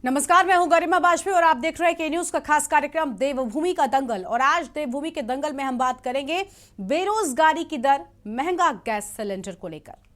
नमस्कार, मैं हूं गरिमा वाजपेयी और आप देख रहे हैं के न्यूज का खास कार्यक्रम देवभूमि का दंगल। और आज देवभूमि के दंगल में हम बात करेंगे बेरोजगारी की दर, महंगा गैस सिलेंडर को लेकर।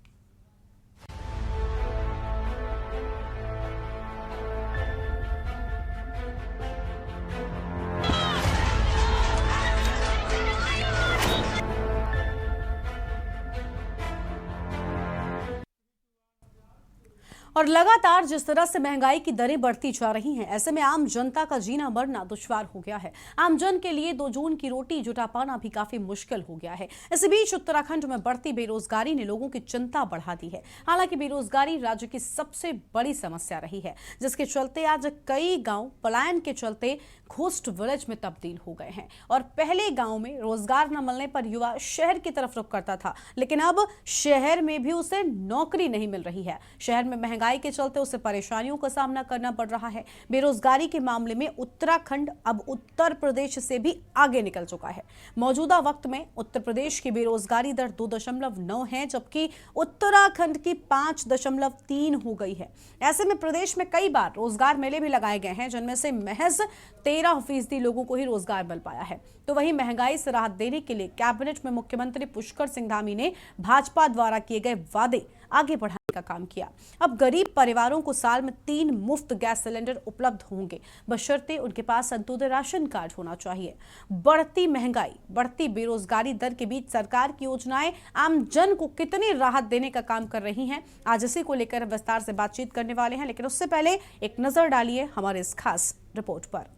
और लगातार जिस तरह से महंगाई की दरें बढ़ती जा रही हैं, ऐसे में आम जनता का जीना मरना दुश्वार हो गया है। आम जन के लिए 2 जून की रोटी जुटा पाना भी काफी मुश्किल हो गया है। इसी बीच उत्तराखंड में बढ़ती बेरोजगारी ने लोगों की चिंता बढ़ा दी है। हालांकि बेरोजगारी राज्य की सबसे बड़ी समस्या रही है, जिसके चलते आज कई गांव पलायन के चलते घोस्ट विलेज में तब्दील हो गए हैं। और पहले गांव में रोजगार न मिलने पर युवा शहर की तरफ रुख करता था, लेकिन अब शहर में भी उसे नौकरी नहीं मिल रही है। शहर में महंगाई के चलते उसे परेशानियों का सामना करना पड़ रहा है। बेरोजगारी के मामले में उत्तराखंड अब उत्तर प्रदेश से भी आगे निकल चुका है। मौजूदा वक्त में उत्तर प्रदेश की बेरोजगारी दर 2.9 है, जबकि उत्तराखंड की 5.3 हो गई है। ऐसे में प्रदेश में कई बार रोजगार मेले भी लगाए गए हैं, जिनमें से महज 13% लोगों को ही रोजगार मिल पाया है। तो वहीं महंगाई से राहत देने के लिए कैबिनेट में मुख्यमंत्री पुष्कर सिंह धामी ने भाजपा द्वारा किए गए वादे आगे बढ़ाने का काम किया। अब गरीब परिवारों को साल में 3 मुफ्त गैस सिलेंडर उपलब्ध होंगे, बशर्ते उनके पास अंत्योदय राशन कार्ड होना चाहिए। बढ़ती महंगाई, बढ़ती बेरोजगारी दर के बीच सरकार की योजनाएं आम जन को कितनी राहत देने का काम कर रही हैं, आज इसी को लेकर विस्तार से बातचीत करने वाले हैं। लेकिन उससे पहले एक नजर डालिए हमारे इस खास रिपोर्ट पर।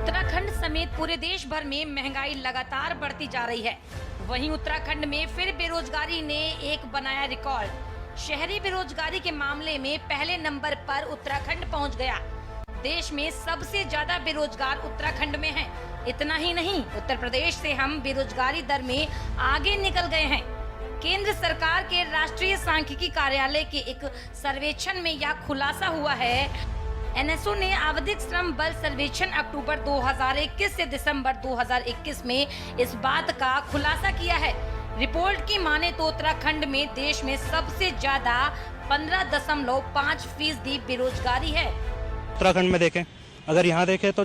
उत्तराखंड समेत पूरे देश भर में महंगाई लगातार बढ़ती जा रही है। वहीं उत्तराखंड में फिर बेरोजगारी ने एक बनाया रिकॉर्ड। शहरी बेरोजगारी के मामले में पहले नंबर पर उत्तराखंड पहुंच गया। देश में सबसे ज्यादा बेरोजगार उत्तराखंड में हैं। इतना ही नहीं, उत्तर प्रदेश से हम बेरोजगारी दर में आगे निकल गए हैं। केंद्र सरकार के राष्ट्रीय सांख्यिकी कार्यालय के एक सर्वेक्षण में यह खुलासा हुआ है। एनएसओ ने आवधिक श्रम बल सर्वेक्षण अक्टूबर 2021 से दिसंबर 2021 में इस बात का खुलासा किया है। रिपोर्ट की माने तो उत्तराखंड में देश में सबसे ज्यादा 15.5% बेरोजगारी है। उत्तराखंड में देखें, अगर यहाँ देखें तो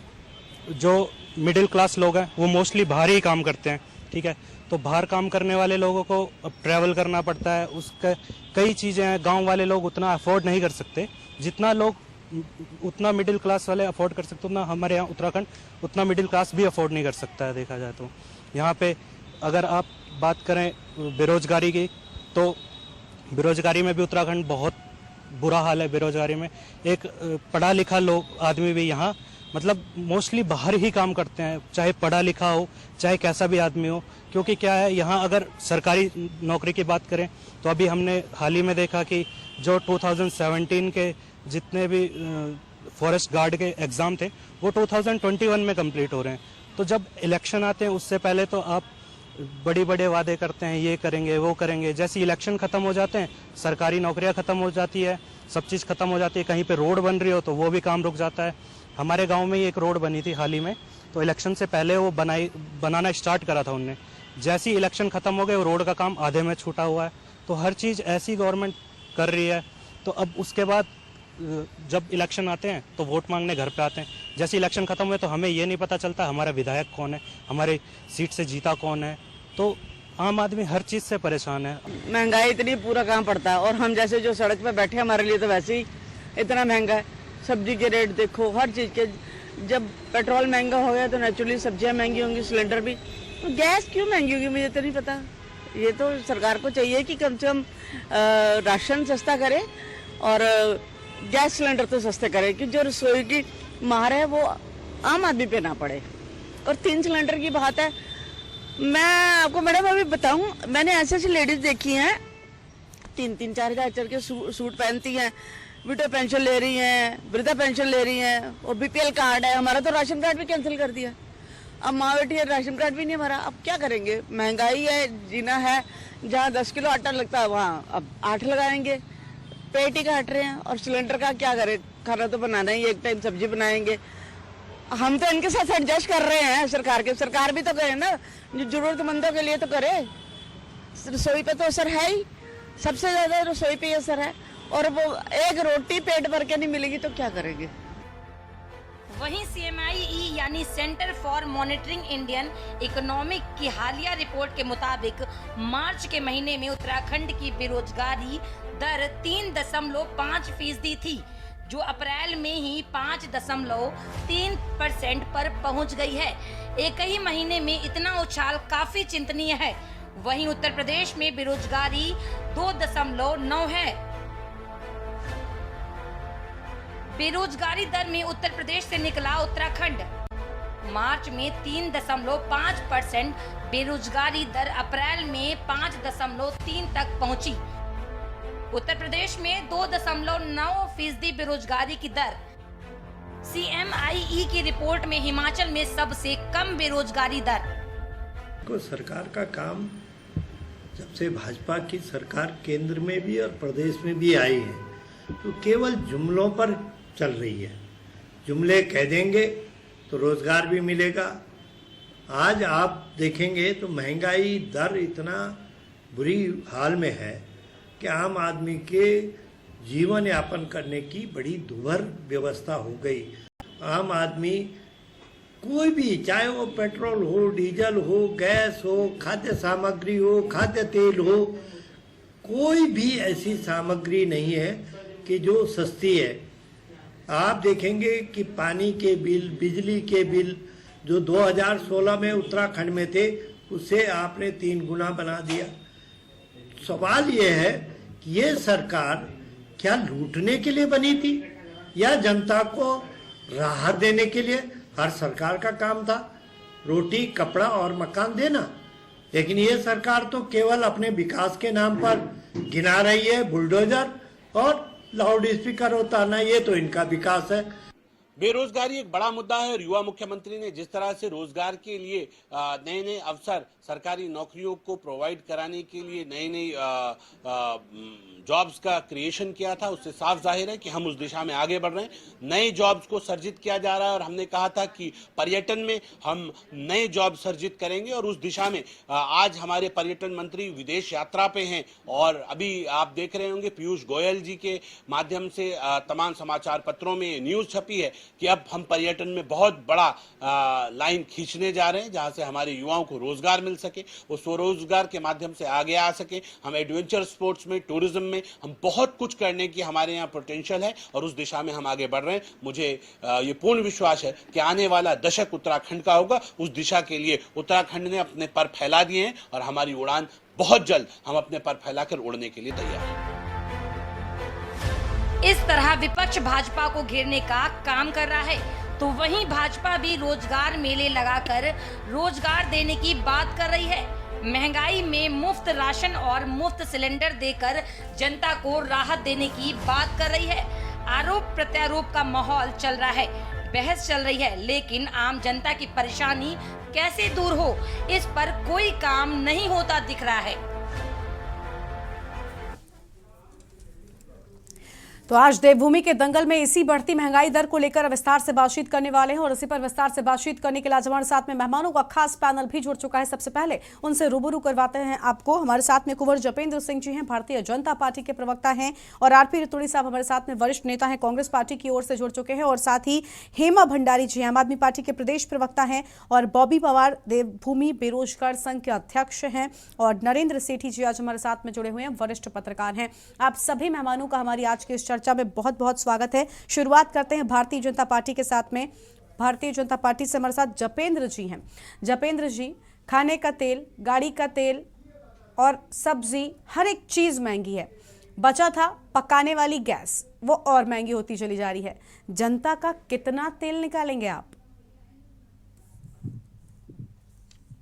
जो मिडिल क्लास लोग हैं वो मोस्टली बाहर ही काम करते हैं। ठीक है, तो बाहर काम करने वाले लोगों को अब ट्रैवल करना पड़ता है। उसके कई चीज़ें हैं, गाँव वाले लोग उतना अफोर्ड नहीं कर सकते जितना लोग उतना मिडिल क्लास वाले अफोर्ड कर सकते, उतना हमारे यहाँ उत्तराखंड उतना मिडिल क्लास भी अफोर्ड नहीं कर सकता है। देखा जाए तो यहाँ पे अगर आप बात करें बेरोजगारी की, तो बेरोजगारी में भी उत्तराखंड बहुत बुरा हाल है। बेरोजगारी में एक पढ़ा लिखा लोग आदमी भी यहाँ मतलब मोस्टली बाहर ही काम करते हैं, चाहे पढ़ा लिखा हो चाहे कैसा भी आदमी हो। क्योंकि क्या है, यहाँ अगर सरकारी नौकरी की बात करें तो अभी हमने हाल ही में देखा कि जो 2017 के जितने भी फॉरेस्ट गार्ड के एग्ज़ाम थे वो 2021 में कंप्लीट हो रहे हैं। तो जब इलेक्शन आते हैं उससे पहले तो आप बड़े बड़े वादे करते हैं, ये करेंगे वो करेंगे। जैसे इलेक्शन ख़त्म हो जाते हैं, सरकारी नौकरियां ख़त्म हो जाती है, सब चीज़ ख़त्म हो जाती है। कहीं पे रोड बन रही हो तो वो भी काम रुक जाता है। हमारे गाँव में ही एक रोड बनी थी हाल ही में, तो इलेक्शन से पहले वो बनाना स्टार्ट करा था उनने। जैसे ही इलेक्शन ख़त्म हो गए वो रोड का काम आधे में छूटा हुआ है। तो हर चीज़ ऐसी गवर्नमेंट कर रही है। तो अब उसके बाद जब इलेक्शन आते हैं तो वोट मांगने घर पे आते हैं। जैसे इलेक्शन खत्म हुए तो हमें ये नहीं पता चलता हमारा विधायक कौन है, हमारे सीट से जीता कौन है। तो आम आदमी हर चीज़ से परेशान है। महंगाई इतनी पूरा काम पड़ता है, और हम जैसे जो सड़क पे बैठे हमारे लिए तो वैसे ही इतना महंगा है। सब्जी के रेट देखो, हर चीज़ के। जब पेट्रोल महंगा हो गया तो नेचुरली सब्जियाँ महंगी होंगी, सिलेंडर भी। तो गैस क्यों महंगी होगी मुझे तो नहीं पता। ये तो सरकार को चाहिए कि कम से कम राशन सस्ता करे और गैस सिलेंडर तो सस्ते करे, कि जो रसोई की मार है वो आम आदमी पे ना पड़े। और 3 सिलेंडर की बात है। मैं आपको मैडम अभी बताऊं, मैंने ऐसे ऐसी लेडीज देखी हैं 3-3, 4 हजार के सूट पहनती हैं, विडो पेंशन ले रही हैं, वृद्धा पेंशन ले रही हैं, और बीपीएल कार्ड है। हमारा तो राशन कार्ड भी कैंसिल कर दिया। अब माँ बेटी है, राशन कार्ड भी नहीं हमारा। अब क्या करेंगे, महंगाई है, जीना है। जहाँ 10 किलो आटा लगता है वहाँ अब 8 लगाएंगे। पेट ही काट रहे हैं। और सिलेंडर का क्या करें, खाना तो बनाना ही, एक टाइम सब्जी बनाएंगे। हम तो इनके साथ एडजस्ट कर रहे हैं। सरकार भी तो करे ना, जो जरूरतमंदों के लिए तो करे। रसोई पे तो असर है ही, सबसे ज्यादा रसोई पे असर है। और वो एक रोटी पेट भर के नहीं मिलेगी तो क्या करेंगे। वहीं CMIE यानी centre for monitoring Indian economic की हालिया रिपोर्ट के मुताबिक मार्च के महीने में उत्तराखंड की बेरोजगारी दर 3.5% थी, जो अप्रैल में ही 5.3% पर पहुंच गई है। एक ही महीने में इतना उछाल काफी चिंतनीय है। वहीं उत्तर प्रदेश में बेरोजगारी 2.9 है। बेरोजगारी दर में उत्तर प्रदेश से निकला उत्तराखंड। मार्च में 3.5% बेरोजगारी दर अप्रैल में 5.3 तक पहुंची। उत्तर प्रदेश में 2.9% बेरोजगारी की दर। CMIE की रिपोर्ट में हिमाचल में सबसे कम बेरोजगारी दर। को सरकार का काम, जब से भाजपा की सरकार केंद्र में भी और प्रदेश में भी आई है, तो केवल जुमलों पर चल रही है। जुमले कह देंगे तो रोजगार भी मिलेगा। आज आप देखेंगे तो महंगाई दर इतना बुरी हाल में है कि आम आदमी के जीवन यापन करने की बड़ी दुभर व्यवस्था हो गई। आम आदमी कोई भी, चाहे वो पेट्रोल हो, डीजल हो, गैस हो, खाद्य सामग्री हो, खाद्य तेल हो, कोई भी ऐसी सामग्री नहीं है कि जो सस्ती है। आप देखेंगे कि पानी के बिल, बिजली के बिल जो 2016 में उत्तराखंड में थे, उससे आपने 3 गुना बना दिया। सवाल ये है कि ये सरकार क्या लूटने के लिए बनी थी या जनता को राहत देने के लिए? हर सरकार का काम था रोटी, कपड़ा और मकान देना, लेकिन ये सरकार तो केवल अपने विकास के नाम पर गिना रही है बुलडोजर और लाउड स्पीकर उतारना। ये तो इनका विकास है। बेरोजगारी एक बड़ा मुद्दा है और युवा मुख्यमंत्री ने जिस तरह से रोजगार के लिए नए नए अवसर, सरकारी नौकरियों को प्रोवाइड कराने के लिए नई नई जॉब्स का क्रिएशन किया था, उससे साफ जाहिर है कि हम उस दिशा में आगे बढ़ रहे हैं। नए जॉब्स को सर्जित किया जा रहा है और हमने कहा था कि पर्यटन में हम नए जॉब सर्जित करेंगे और उस दिशा में आज हमारे पर्यटन मंत्री विदेश यात्रा पे हैं और अभी आप देख रहे होंगे पीयूष गोयल जी के माध्यम से तमाम समाचार पत्रों में न्यूज छपी है कि अब हम पर्यटन में बहुत बड़ा लाइन खींचने जा रहे हैं, जहां से हमारे युवाओं को रोजगार मिल सके, वो स्वरोजगार के माध्यम से आगे आ सके। हम एडवेंचर स्पोर्ट्स में, टूरिज्म में हम बहुत कुछ करने की हमारे यहाँ पोटेंशियल है और उस दिशा में हम आगे बढ़ रहे हैं। मुझे ये पूर्ण विश्वास है कि आने वाला दशक उत्तराखंड का होगा। उस दिशा के लिए उत्तराखंड ने अपने पर फैला दिए हैं और हमारी उड़ान बहुत जल्द हम अपने पर फैलाकर उड़ने के लिए तैयार हैं। इस तरह विपक्ष भाजपा को घेरने का काम कर रहा है, तो वहीं भाजपा भी रोजगार मेले लगाकर रोजगार देने की बात कर रही है। महंगाई में मुफ्त राशन और मुफ्त सिलेंडर देकर जनता को राहत देने की बात कर रही है। आरोप प्रत्यारोप का माहौल चल रहा है, बहस चल रही है, लेकिन आम जनता की परेशानी कैसे दूर हो, इस पर कोई काम नहीं होता दिख रहा है। तो आज देवभूमि के दंगल में इसी बढ़ती महंगाई दर को लेकर विस्तार से बातचीत करने वाले हैं और इसी पर विस्तार से बातचीत करने के लिए आज हमारे साथ में मेहमानों का खास पैनल भी जुड़ चुका है। सबसे पहले उनसे रूबरू करवाते हैं आपको। हमारे साथ में कुंवर जपेंद्र सिंह जी हैं, भारतीय जनता पार्टी के प्रवक्ता हैं, और आरपी रतूड़ी साहब हमारे साथ में वरिष्ठ नेता हैं, कांग्रेस पार्टी की ओर से जुड़ चुके हैं, और साथ ही हेमा भंडारी जी आम आदमी पार्टी के प्रदेश प्रवक्ता हैं, और बॉबी पवार देवभूमि बेरोजगार संघ के अध्यक्ष हैं, और नरेंद्र सेठी जी आज हमारे साथ में जुड़े हुए हैं, वरिष्ठ पत्रकार हैं। आप सभी मेहमानों का हमारी आज की इस चर्चा में बहुत बहुत स्वागत है। शुरुआत करते हैं भारतीय जनता पार्टी के साथ में। भारतीय जनता पार्टी से हमारे साथ जपेंद्र जी हैं। जपेंद्र जी, खाने का तेल, गाड़ी का तेल और सब्जी, हर एक चीज महंगी है। बचा था पकाने वाली गैस, वो और महंगी होती चली जा रही है। जनता का कितना तेल निकालेंगे आप?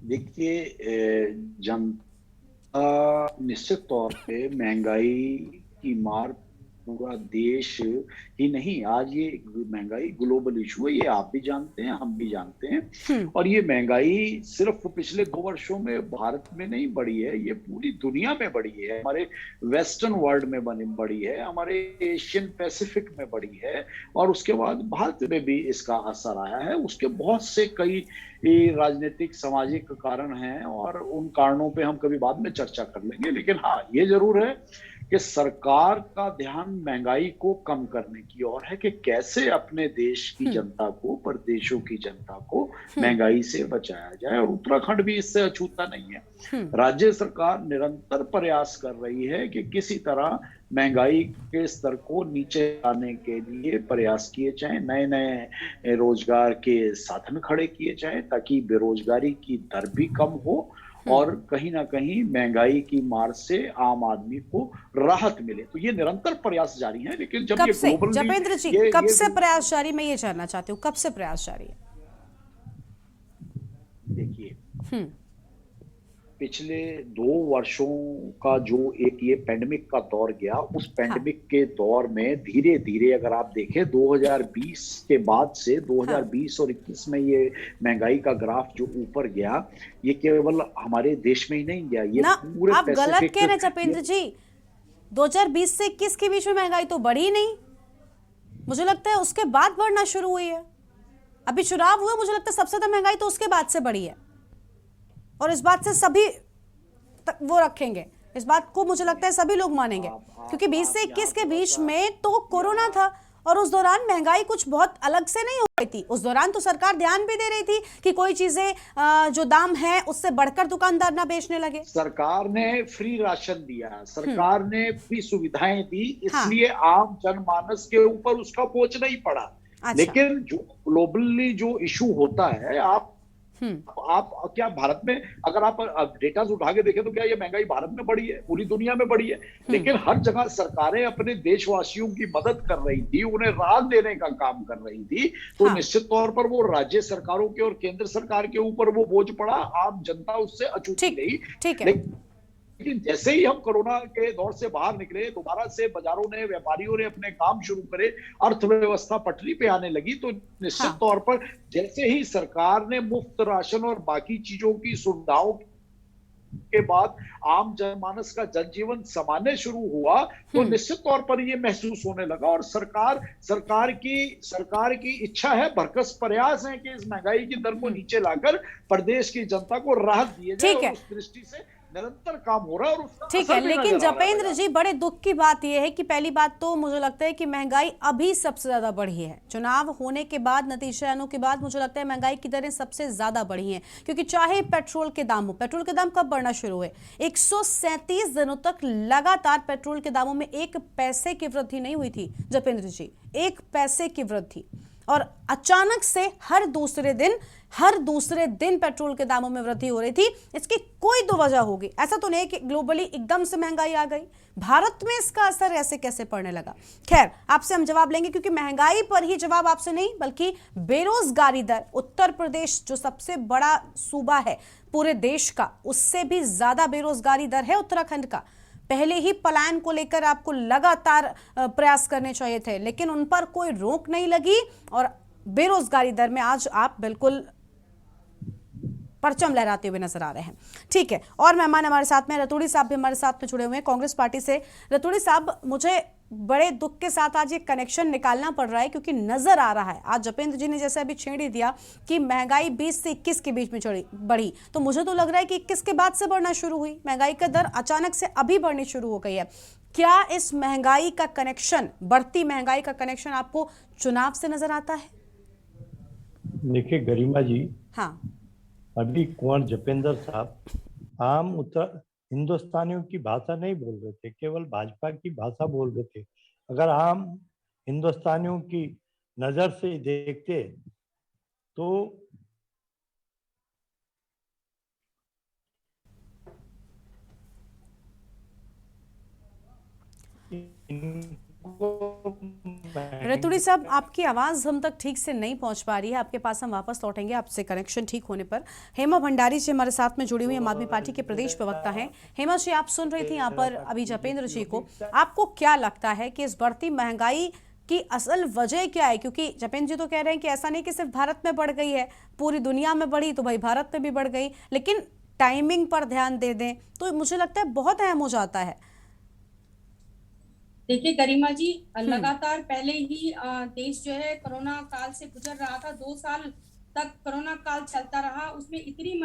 देखिए, जनता निश्चित तौर पे महंगाई की मार पूरा देश ही नहीं, आज ये महंगाई ग्लोबल इशू है, ये आप भी जानते हैं, हम भी जानते हैं। और ये महंगाई सिर्फ पिछले 2 वर्षों में भारत में नहीं बढ़ी है, ये पूरी दुनिया में बढ़ी है, हमारे वेस्टर्न वर्ल्ड में बढ़ी है, हमारे एशियन पैसिफिक में बढ़ी है, और उसके बाद भारत में भी इसका असर आया है। उसके बहुत से कई राजनीतिक सामाजिक कारण हैं, और उन कारणों पे हम कभी बाद में चर्चा कर लेंगे। लेकिन हाँ, ये जरूर है कि सरकार का ध्यान महंगाई को कम करने की ओर है, कि कैसे अपने देश की जनता को, प्रदेशों की जनता को महंगाई से बचाया जाए। और उत्तराखंड भी इससे अछूता नहीं है। राज्य सरकार निरंतर प्रयास कर रही है कि किसी तरह महंगाई के स्तर को नीचे लाने के लिए प्रयास किए जाएं, नए नए रोजगार के साधन खड़े किए जाएं, ताकि बेरोजगारी की दर भी कम हो और कहीं ना कहीं महंगाई की मार से आम आदमी को राहत मिले। तो ये निरंतर प्रयास जारी है। लेकिन जब कब ये से ग्लोबल जपेंद्र जी, कब से प्रयास जारी, मैं ये जानना चाहती हूँ, कब से प्रयास जारी है? देखिए, पिछले 2 वर्षों का जो एक ये पैंडेमिक का दौर गया, उस पैंडेमिक के दौर में धीरे धीरे अगर आप देखें 2020 के बाद से 2020 और 21 में ये महंगाई का ग्राफ जो ऊपर गया, ये केवल हमारे देश में ही नहीं गया, ये ना, पूरे आप गलत पैसिफिक कह रहे हैं जपेंद्र जी। 2020 से 21 के बीच में महंगाई तो बढ़ी नहीं, मुझे लगता है उसके बाद बढ़ना शुरू हुई है। अभी चुनाव हुए, मुझे लगता है सबसे ज्यादा महंगाई तो उसके बाद से बढ़ी है, और इस बात से सभी तक वो रखेंगे, इस बात को मुझे लगता है सभी लोग मानेंगे, क्योंकि 20 से 21 के बीच में तो कोरोना था, और उस दौरान महंगाई कुछ बहुत अलग से नहीं हो रही थी। उस दौरान तो सरकार ध्यान भी दे रही थी कि कोई चीजें जो दाम है उससे बढ़कर दुकानदार ना बेचने लगे। सरकार ने फ्री राशन दिया, सरकार ने फ्री सुविधाएं दी, हाँ। इसलिए आम जनमानस के ऊपर उसका बोझ नहीं पड़ा। अच्छा। लेकिन जो ग्लोबली जो इशू होता है, आप क्या भारत में अगर आप डेटा उठा के देखें तो क्या ये महंगाई भारत में बढ़ी है? पूरी दुनिया में बढ़ी है। लेकिन हर जगह सरकारें अपने देशवासियों की मदद कर रही थी, उन्हें राहत देने का काम कर रही थी। तो हाँ। निश्चित तौर पर वो राज्य सरकारों के और केंद्र सरकार के ऊपर वो बोझ पड़ा, आम जनता उससे अछूती नहीं। ठीक है। लेकिन जैसे ही हम कोरोना के दौर से बाहर निकले, दोबारा से बाजारों ने, व्यापारियों ने अपने काम शुरू करे, अर्थव्यवस्था पटरी पे आने लगी, तो निश्चित तौर पर जैसे ही सरकार ने मुफ्त राशन और बाकी चीजों की सुविधाओं के बाद आम जनमानस का जनजीवन सामान्य शुरू हुआ, तो निश्चित तौर पर ये महसूस होने लगा। और सरकार की इच्छा है, भरकस प्रयास है कि इस महंगाई की दर को नीचे लाकर प्रदेश की जनता को राहत दी जाए। ठीक है। उस दृष्टि से निरंतर काम हो रहा है, और उसका ठीक है, लेकिन जपेंद्र जी, बड़े दुख की बात यह है कि पहली बात तो मुझे लगता है कि महंगाई अभी सबसे ज्यादा बढ़ी है। चुनाव होने के बाद, नतीजे आने के बाद मुझे लगता है महंगाई की दरें सबसे ज्यादा बढ़ी हैं, क्योंकि चाहे पेट्रोल के दाम हो, पेट्रोल के दाम कब बढ़ना शुरू हुए? 137 दिनों तक लगातार पेट्रोल के दामों में 1 पैसे की वृद्धि नहीं हुई थी जपेंद्र जी, 1 पैसे की वृद्धि, और अचानक से हर दूसरे दिन पेट्रोल के दामों में वृद्धि हो रही थी। इसकी कोई तो वजह होगी, ऐसा तो नहीं कि ग्लोबली एकदम से महंगाई आ गई। भारत में इसका असर ऐसे कैसे पड़ने लगा? खैर, आपसे हम जवाब लेंगे, क्योंकि महंगाई पर ही जवाब आपसे नहीं, बल्कि बेरोजगारी दर, उत्तर प्रदेश जो सबसे बड़ा सूबा है पूरे देश का, उससे भी ज्यादा बेरोजगारी दर है उत्तराखंड का। पहले ही पलायन को लेकर आपको लगातार प्रयास करने चाहिए थे, लेकिन उन पर कोई रोक नहीं लगी, और बेरोजगारी दर में आज आप बिल्कुल परचम लहराते हुए नजर आ रहे हैं। ठीक है, और मेहमान हमारे साथ में रतूड़ी साहब भी हमारे साथ में जुड़े हुए हैं कांग्रेस पार्टी से। रतूड़ी साहब, मुझे बड़े दुख के साथ आज ये कनेक्शन निकालना पड़ रहा है, क्योंकि नजर आ रहा है, आज जपेंद्र जी ने जैसे अभी छेड़ ही दिया कि महंगाई 20 से 21 के बीच में बढ़ी, तो मुझे तो लग रहा है कि 21 के बाद से बढ़ना शुरू हुई महंगाई का दर, अचानक से अभी बढ़नी शुरू हो गई है। क्या इस महंगाई का कनेक्शन, बढ़ती महंगाई का कनेक्शन आपको चुनाव से नजर आता है? देखिए गरिमा जी, हाँ, अभी कुंवर जपेंद्र साहब आम उत्तर हिंदुस्तानियों की भाषा नहीं बोल रहे थे, केवल भाजपा की भाषा बोल रहे थे। अगर आम हिंदुस्तानियों की नजर से देखते तो रतूड़ी साहब, आपकी आवाज हम तक ठीक से नहीं पहुंच पा रही है। आपके पास हम वापस लौटेंगे आपसे कनेक्शन ठीक होने पर। हेमा भंडारी जी हमारे साथ में जुड़ी हुई आम आदमी पार्टी के प्रदेश प्रवक्ता हैं। हेमा जी, आप सुन रही थी यहाँ पर अभी जपेंद्र जी को। आपको क्या लगता है कि इस बढ़ती महंगाई की असल वजह क्या है? क्योंकि जपेंद्र जी तो कह रहे हैं कि ऐसा नहीं कि सिर्फ भारत में बढ़ गई है, पूरी दुनिया में बढ़ी तो भाई भारत में भी बढ़ गई, लेकिन टाइमिंग पर ध्यान दे दें तो मुझे लगता है बहुत अहम हो जाता है। देखिए गरिमा जी, लगातार पहले ही देश जो है कोरोना काल से गुजर रहा था। 2 साल तक कोरोना काल चलता रहा, उसमें इतनी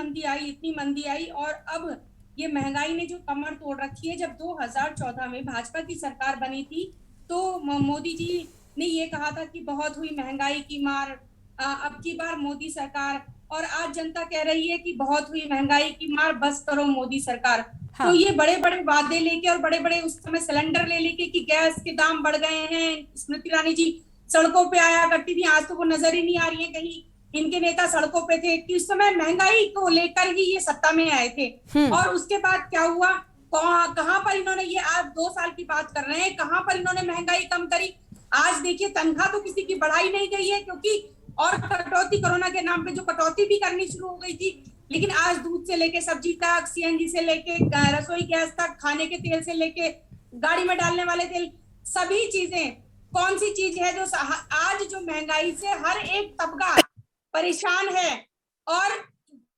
मंदी आई और अब ये महंगाई ने जो कमर तोड़ रखी है। जब 2014 में भाजपा की सरकार बनी थी तो मोदी जी ने ये कहा था कि बहुत हुई महंगाई की मार, अब की बार मोदी सरकार, और आज जनता कह रही है कि बहुत हुई महंगाई की मार, बस करो मोदी सरकार। हाँ। तो ये बड़े बड़े वादे लेके और बड़े बड़े उस समय सिलेंडर ले लेके कि गैस के दाम बढ़ गए हैं। स्मृति ईरानी जी सड़कों पे आया करती थी, आज तो वो नजर ही नहीं आ रही है कहीं। इनके नेता सड़कों पे थे कि उस समय महंगाई को लेकर ही ये सत्ता में आए थे। और उसके बाद क्या हुआ, कहाँ पर इन्होंने, ये आज 2 साल की बात कर रहे हैं, कहाँ पर इन्होंने महंगाई कम करी। आज देखिए तनख्वाह तो किसी की बढ़ाई नहीं गई है, क्योंकि और कटौती, कोरोना के नाम पे जो कटौती भी करनी शुरू हो गई थी। लेकिन आज दूध से लेके सब्जी तक, सीएनजी से लेके रसोई गैस तक, खाने के तेल से लेके गाड़ी में डालने वाले तेल, सभी चीजें, कौन सी चीज है जो आज जो महंगाई से हर एक तबका परेशान है। और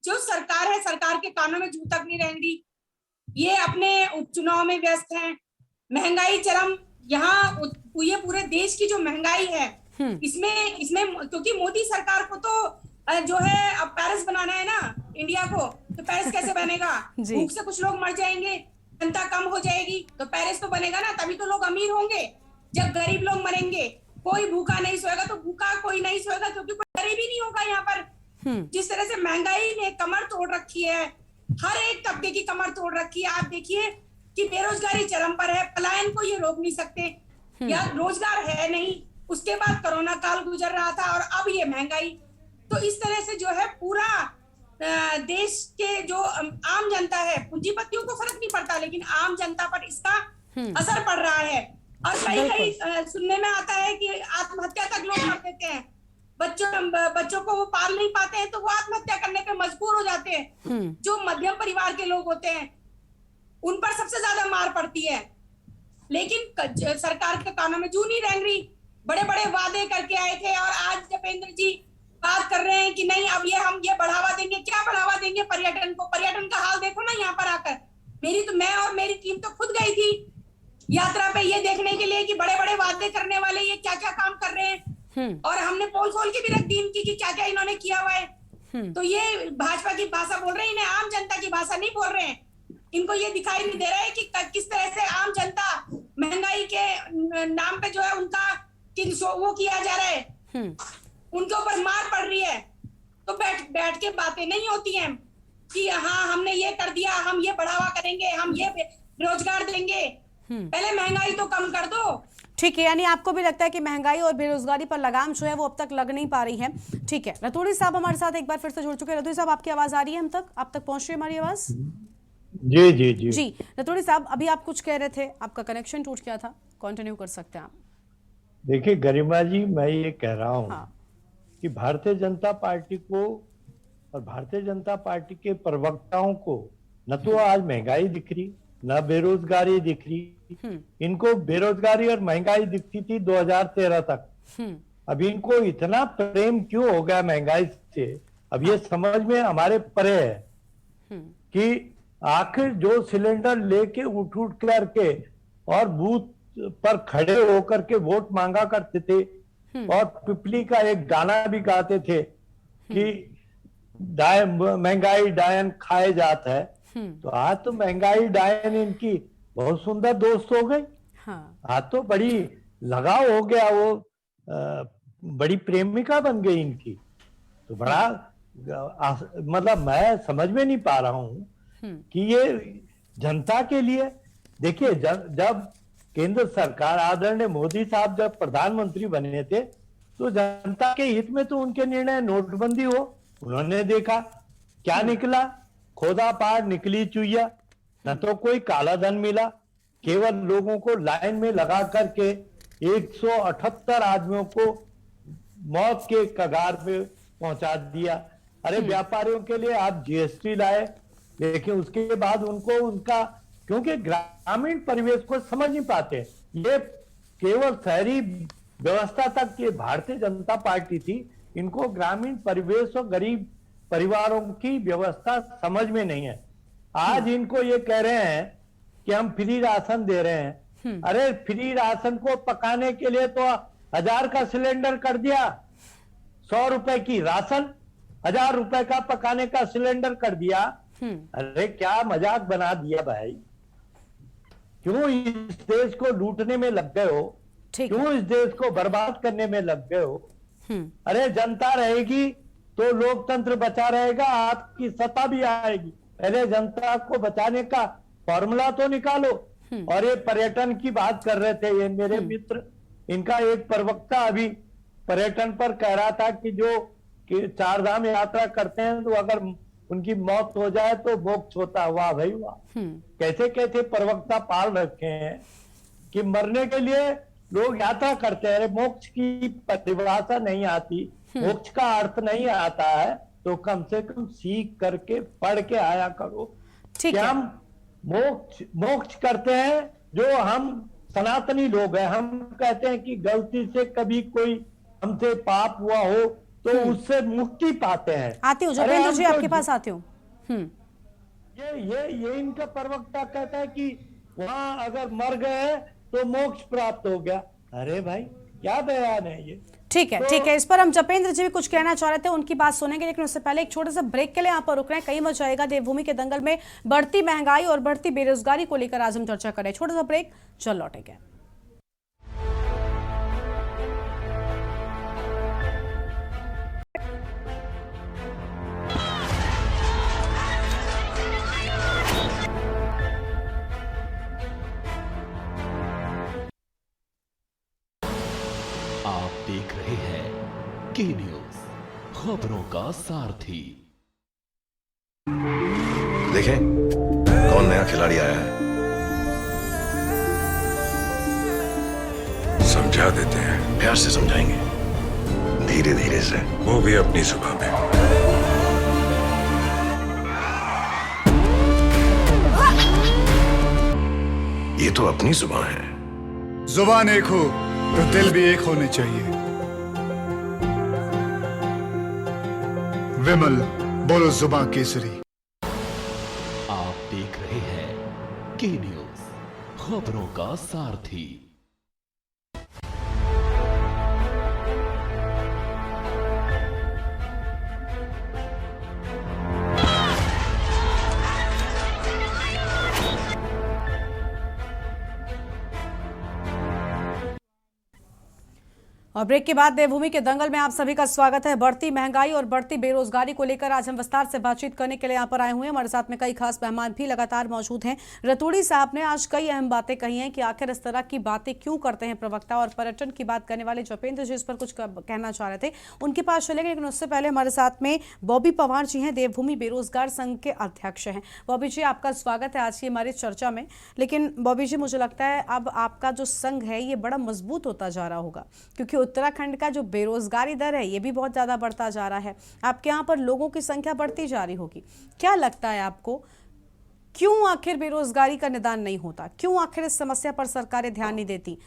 जो सरकार है, सरकार के कानों में जू तक नहीं रहेंगी, ये अपने उपचुनाव में व्यस्त हैं। महंगाई चरम, यहाँ ये पूरे देश की जो महंगाई है इसमें क्योंकि मोदी सरकार को तो जो है अब पेरिस बनाना है ना इंडिया को, तो पेरिस कैसे बनेगा? भूख से कुछ लोग मर जाएंगे, जनता कम हो जाएगी, तो पेरिस तो बनेगा ना, तभी तो लोग अमीर होंगे। जब गरीब लोग मरेंगे, कोई भूखा नहीं सोएगा, तो भूखा कोई नहीं सोएगा क्योंकि कोई गरीब ही नहीं होगा यहाँ पर। जिस तरह से महंगाई ने कमर तोड़ रखी है, हर एक तबके की कमर तोड़ रखी है। आप देखिए कि बेरोजगारी चरम पर है, पलायन को ये रोक नहीं सकते, या रोजगार है नहीं। उसके बाद कोरोना काल गुजर रहा था और अब ये महंगाई। तो इस तरह से जो है पूरा देश के जो आम जनता है, पूंजीपतियों को फर्क नहीं पड़ता, लेकिन आम जनता पर इसका असर पड़ रहा है। और कई सुनने में आता है कि आत्महत्या तक लोग कर देते हैं। बच्चों को वो पाल नहीं पाते हैं तो वो आत्महत्या करने पे मजबूर हो जाते हैं। जो मध्यम परिवार के लोग होते हैं उन पर सबसे ज्यादा मार पड़ती है। लेकिन सरकार के कानों में जू नहीं रेंग रही। बड़े बड़े वादे करके आए थे और आज जपेंद्र जी बात कर रहे हैं कि नहीं अब हम ये बढ़ावा देंगे। क्या बढ़ावा देंगे? पर्यटन को। पर्यटन का हाल देखो ना यहाँ पर आकर। मैं और मेरी टीम तो खुद गई थी यात्रा पे ये देखने के लिए कि बड़े बड़े वादे करने वाले ये क्या क्या काम कर रहे हैं। और हमने पोल खोल के भी रख दी इनकी कि क्या क्या इन्होंने किया हुआ है। तो ये भाजपा की भाषा बोल रहे हैं, इन्हें आम जनता की भाषा नहीं बोल रहे हैं। इनको ये दिखाई नहीं दे रहा है कि किस तरह से आम जनता महंगाई के नाम पे जो है उनका वो किया जा रहा है, उनके ऊपर मार पड़ रही है। तो बैठ के बातें नहीं होती हैं कि हाँ हमने ये कर दिया, हम ये बढ़ावा करेंगे, हम ये रोजगार देंगे। पहले महंगाई तो कम कर दो। ठीक है, यानी आपको भी लगता है कि महंगाई और बेरोजगारी पर लगाम जो है वो अब तक लग नहीं पा रही है। ठीक है, रतूड़ी साहब हमारे साथ एक बार फिर से जुड़ चुके हैं। रतूड़ी साहब, आपकी आवाज आ रही है? आप तक पहुंच रही है हमारी आवाज? जी जी जी जी। रतूड़ी साहब, अभी आप कुछ कह रहे थे, आपका कनेक्शन टूट गया था, कंटिन्यू कर सकते हैं आप। देखिए गरिमा जी, मैं ये कह रहा हूँ कि भारतीय जनता पार्टी को और भारतीय जनता पार्टी के प्रवक्ताओं को न तो आज महंगाई दिख रही, न बेरोजगारी दिख रही। इनको बेरोजगारी और महंगाई दिखती थी 2013 तक। अब इनको इतना प्रेम क्यों हो गया महंगाई से, अब ये समझ में हमारे परे है कि आखिर जो सिलेंडर लेके उठ करके और बूथ पर खड़े होकर के वोट मांगा करते थे और पिपली का एक गाना भी गाते थे कि महंगाई डायन खाए जात है। तो आज तो महंगाई डायन इनकी बहुत सुंदर दोस्त हो गई। आज तो बड़ी लगाव हो गया, वो बड़ी प्रेमिका बन गई इनकी। तो बड़ा मतलब मैं समझ में नहीं पा रहा हूं कि ये जनता के लिए। देखिए जब केंद्र सरकार आदरणीय मोदी साहब जब प्रधानमंत्री बने थे तो जनता के हित में तो उनके निर्णय नोटबंदी हो, उन्होंने देखा क्या निकला, खोदा पार निकली चुईया। न तो कोई काला धन मिला, केवल लोगों को लाइन में लगा करके 178 आदमियों को मौत के कगार पे पहुंचा दिया। अरे व्यापारियों के लिए आप जीएसटी लाए, लेकिन उसके बाद उनको उनका, क्योंकि ग्रामीण परिवेश को समझ नहीं पाते, ये केवल शहरी व्यवस्था तक ये भारतीय जनता पार्टी थी, इनको ग्रामीण परिवेश और गरीब परिवारों की व्यवस्था समझ में नहीं है। आज इनको ये कह रहे हैं कि हम फ्री राशन दे रहे हैं। अरे फ्री राशन को पकाने के लिए तो 1000 का सिलेंडर कर दिया, 100 रुपए की राशन, 1000 रुपए का पकाने का सिलेंडर कर दिया। अरे क्या मजाक बना दिया भाई। क्यों इस देश को लूटने में लग गए हो? क्यों इस देश को बर्बाद करने में लग गए हो? अरे जनता रहेगी तो लोकतंत्र बचा रहेगा, आपकी सत्ता भी आएगी। पहले जनता को बचाने का फॉर्मूला तो निकालो। और ये पर्यटन की बात कर रहे थे ये मेरे मित्र, इनका एक प्रवक्ता अभी पर्यटन पर कह रहा था कि जो चार धाम यात्रा करते हैं तो अगर उनकी मौत हो जाए तो मोक्ष होता। वाह भाई वाह, कैसे कैसे प्रवक्ता पाल रखे हैं कि मरने के लिए लोग यात्रा करते हैं। मोक्ष की परिभाषा नहीं आती, मोक्ष का अर्थ नहीं आता है, तो कम से कम सीख करके पढ़ के आया करो। ठीक है, हम मोक्ष करते हैं जो हम सनातनी लोग हैं। हम कहते हैं कि गलती से कभी कोई हमसे पाप हुआ हो तो उससे मुक्ति पाते हैं। आती हूँ जपेंद्र जी, आपके पास आती हूँ। ये इनका प्रवक्ता कहता है कि वहां अगर मर गए तो मोक्ष प्राप्त हो गया। अरे भाई क्या बयान है ये। ठीक है, ठीक है, इस पर हम जपेंद्र जी भी कुछ कहना चाह रहे थे, उनकी बात सुनेंगे, लेकिन उससे पहले एक छोटे से ब्रेक के लिए यहाँ पर रुक रहे हैं। कहीं मच जाएगा देवभूमि के दंगल में बढ़ती महंगाई और बढ़ती बेरोजगारी को लेकर आज हम चर्चा करें। छोटा सा ब्रेक, चल लौटेंगे। आप देख रहे हैं के न्यूज, खबरों का सारथी। देखें कौन नया खिलाड़ी आया है, समझा देते हैं। प्यार से समझाएंगे, धीरे धीरे से, वो भी अपनी जुबान में। ये तो अपनी जुबान है। जुबान एक हो तो दिल भी एक होने चाहिए। विमल बोलो जुबान केसरी। आप देख रहे हैं के न्यूज, खबरों का सारथी। और ब्रेक के बाद देवभूमि के दंगल में आप सभी का स्वागत है। बढ़ती महंगाई और बढ़ती बेरोजगारी को लेकर आज हम विस्तार से बातचीत करने के लिए यहाँ पर आए हुए हैं। हमारे साथ में कई खास मेहमान भी लगातार मौजूद हैं। रतूड़ी साहब ने आज कई अहम बातें कही हैं कि आखिर इस तरह की बातें क्यों करते हैं प्रवक्ता, और पर्यटन की बात करने वाले जपेंद्र जी इस पर कुछ कहना चाह रहे थे, उनके पास चलेंगे, लेकिन उससे पहले हमारे साथ में बॉबी पवार जी हैं, देवभूमि बेरोजगार संघ के अध्यक्ष हैं। बॉबी जी, आपका स्वागत है आज की हमारी चर्चा में। लेकिन बॉबी जी, मुझे लगता है अब आपका जो संघ है ये बड़ा मजबूत होता जा रहा होगा, क्योंकि उत्तराखंड का जो बेरोजगारी दर है ये भी बहुत ज्यादा बढ़ता जा रहा है। आपके यहाँ पर लोगों की संख्या बढ़ती जा रही होगी। क्या लगता है आपको, क्यों आखिर बेरोजगारी का निदान नहीं होता? क्यों आखिर इस समस्या पर सरकारें ध्यान नहीं देती?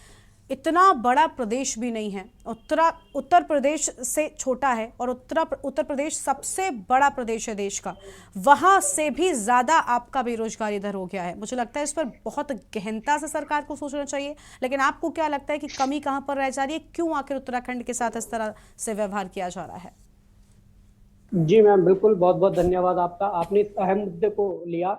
इतना बड़ा प्रदेश भी नहीं है, उत्तर प्रदेश से छोटा है, और उत्तर प्रदेश सबसे बड़ा प्रदेश है देश का, वहां से भी ज्यादा आपका बेरोजगारी दर हो गया है। मुझे लगता है इस पर बहुत गहनता से सरकार को सोचना चाहिए। लेकिन आपको क्या लगता है कि कमी कहां पर रह जा रही है? क्यों आखिर उत्तराखंड के साथ इस तरह से व्यवहार किया जा रहा है? जी मैम, बिल्कुल, बहुत बहुत धन्यवाद आपका, आपने इस अहम मुद्दे को लिया।